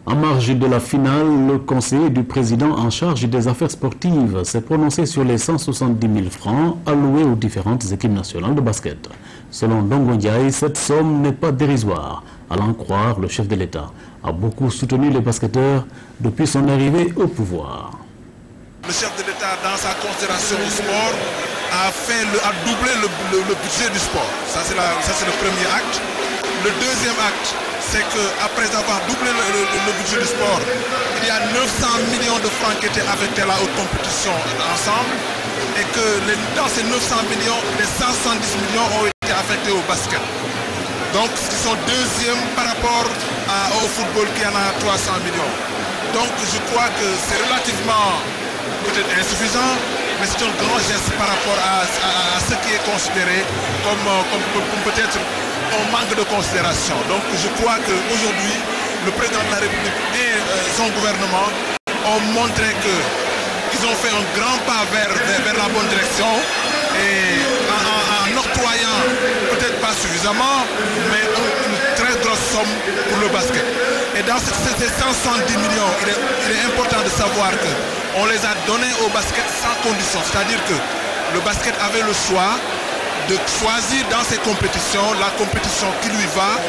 A: En marge de la finale, le conseiller du président en charge des affaires sportives s'est prononcé sur les 170 000 francs alloués aux différentes équipes nationales de basket. Selon Ndongo Ndiaye, cette somme n'est pas dérisoire. À l'en croire, le chef de l'État a beaucoup soutenu les basketteurs depuis son arrivée au pouvoir.
T: Le chef de l'État, dans sa considération au sport, a doublé le budget du sport. Ça, c'est le premier acte. Le deuxième acte, c'est qu'après avoir doublé le budget du sport, il y a 900 millions de francs qui étaient affectés là aux compétitions ensemble. et que dans ces 900 millions, les 170 millions ont été affectés au basket. Donc ils sont deuxièmes par rapport au football qui en a 300 millions. Donc je crois que c'est relativement peut-être insuffisant, mais c'est un grand geste par rapport à ce qui est considéré comme peut-être un manque de considération. Donc je crois qu'aujourd'hui, le président de la République et son gouvernement ont montré qu'ils ont fait un grand pas vers la bonne direction et en octroyant, peut-être pas suffisamment, mais une très grosse somme pour le basket. Et dans ces 170 millions, il est important de savoir qu'on les a donnés au basket sans condition. C'est-à-dire que le basket avait le choix de choisir dans ses compétitions la compétition qui lui va.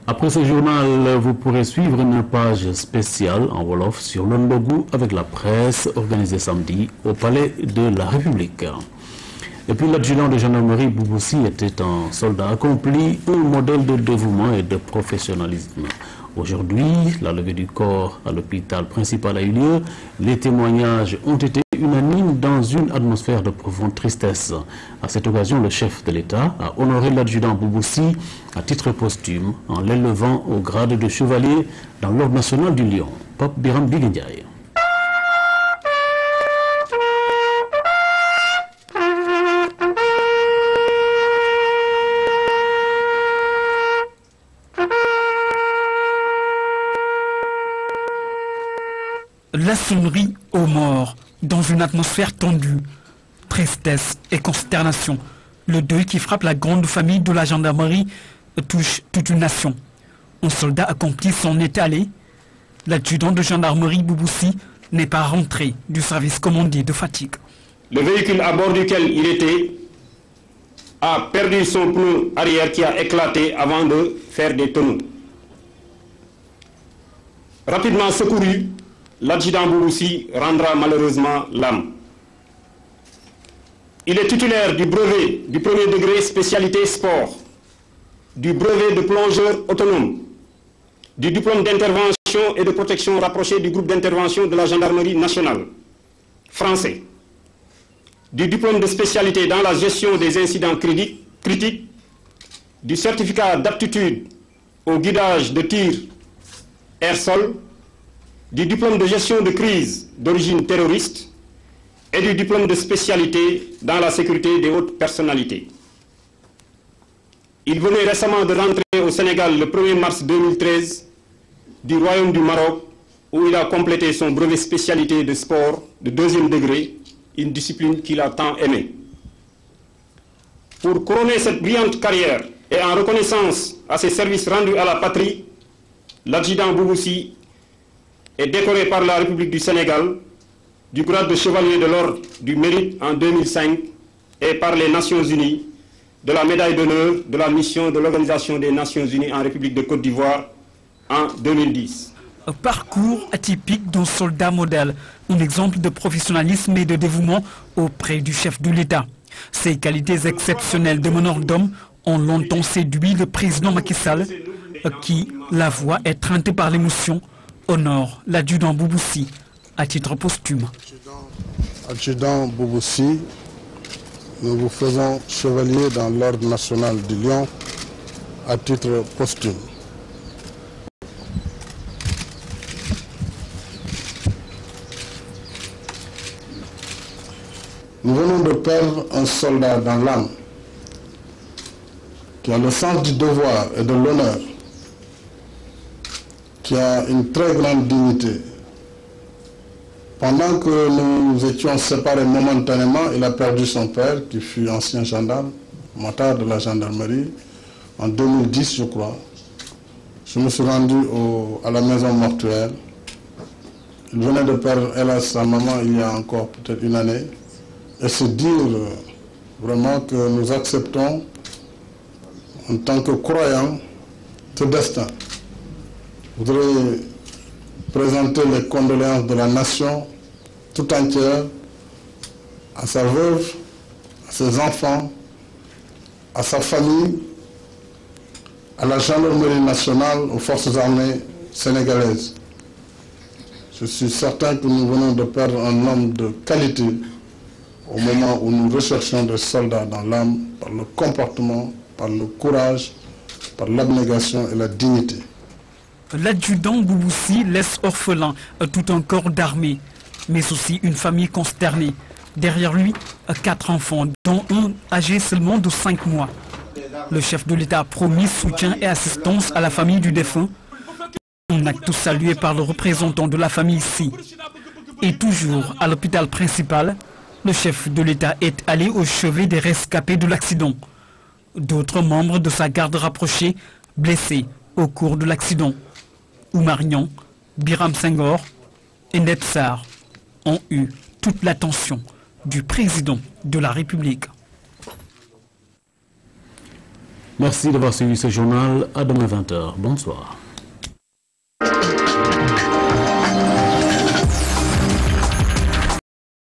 A: Après ce journal, vous pourrez suivre une page spéciale en Wolof sur le logo avec la presse organisée samedi au Palais de la République. Et puis l'adjudant de gendarmerie Bouboussi était un soldat accompli, un modèle de dévouement et de professionnalisme. Aujourd'hui, la levée du corps à l'hôpital principal a eu lieu. Les témoignages ont été unanimes dans une atmosphère de profonde tristesse. À cette occasion, le chef de l'État a honoré l'adjudant Bouboussi à titre posthume en l'élevant au grade de chevalier dans l'Ordre national du Lion. Pape Biram Biguendiaye.
B: La sonnerie aux morts, dans une atmosphère tendue, tristesse et consternation. Le deuil qui frappe la grande famille de la gendarmerie touche toute une nation. Un soldat accompli son étalé. L'adjudant de gendarmerie Bouboussi n'est pas rentré du service commandé de Fatick.
F: Le véhicule à bord duquel il était a perdu son pneu arrière qui a éclaté avant de faire des tonneaux. Rapidement secouru, l'adjudant Bouboussi rendra malheureusement l'âme. Il est titulaire du brevet du premier degré spécialité sport, du brevet de plongeur autonome, du diplôme d'intervention et de protection rapproché du groupe d'intervention de la gendarmerie nationale français, du diplôme de spécialité dans la gestion des incidents critiques, du certificat d'aptitude au guidage de tir air-sol, du diplôme de gestion de crise d'origine terroriste et du diplôme de spécialité dans la sécurité des hautes personnalités. Il venait récemment de rentrer au Sénégal le 1er mars 2013 du Royaume du Maroc où il a complété son brevet spécialité de sport de 2e degré, une discipline qu'il a tant aimée. Pour couronner cette brillante carrière et en reconnaissance à ses services rendus à la patrie, l'adjudant Bouboussi est décoré par la République du Sénégal du grade de chevalier de l'ordre du mérite en 2005 et par les Nations Unies de la médaille d'honneur de la mission de l'Organisation des Nations Unies en République de Côte d'Ivoire en 2010.
B: Un parcours atypique d'un soldat modèle, un exemple de professionnalisme et de dévouement auprès du chef de l'État. Ces qualités exceptionnelles de meneur d'homme ont longtemps séduit le président Macky Sall, qui, la voix étreintée par l'émotion, honore l'adjudant Bouboussi à titre posthume.
R: Adjudant Bouboussi, nous vous faisons chevalier dans l'Ordre national du Lion à titre posthume. Nous venons de perdre un soldat dans l'âme qui a le sens du devoir et de l'honneur, qui a une très grande dignité. Pendant que nous étions séparés momentanément, il a perdu son père, qui fut ancien gendarme, motard de la gendarmerie, en 2010, je crois. Je me suis rendu à la maison mortuaire. Il venait de perdre, hélas, sa maman il y a encore peut-être une année. Et se dire vraiment que nous acceptons, en tant que croyants, ce destin. Je voudrais présenter les condoléances de la nation tout entière à sa veuve, à ses enfants, à sa famille, à la gendarmerie nationale, aux forces armées sénégalaises. Je suis certain que nous venons de perdre un homme de qualité, au moment où nous recherchions des soldats dans l'âme, par le comportement, par le courage, par l'abnégation et la dignité.
B: L'adjudant Bouboussi laisse orphelin tout un corps d'armée, mais aussi une famille consternée. Derrière lui, 4 enfants, dont un âgé seulement de 5 mois. Le chef de l'État a promis soutien et assistance à la famille du défunt. Un acte salué par le représentant de la famille ici. Et toujours à l'hôpital principal, le chef de l'État est allé au chevet des rescapés de l'accident. D'autres membres de sa garde rapprochée blessés au cours de l'accident. Oumar Niang, Biram Senghor et Nebsar ont eu toute l'attention du président de la République.
A: Merci d'avoir suivi ce journal. À demain 20h. Bonsoir.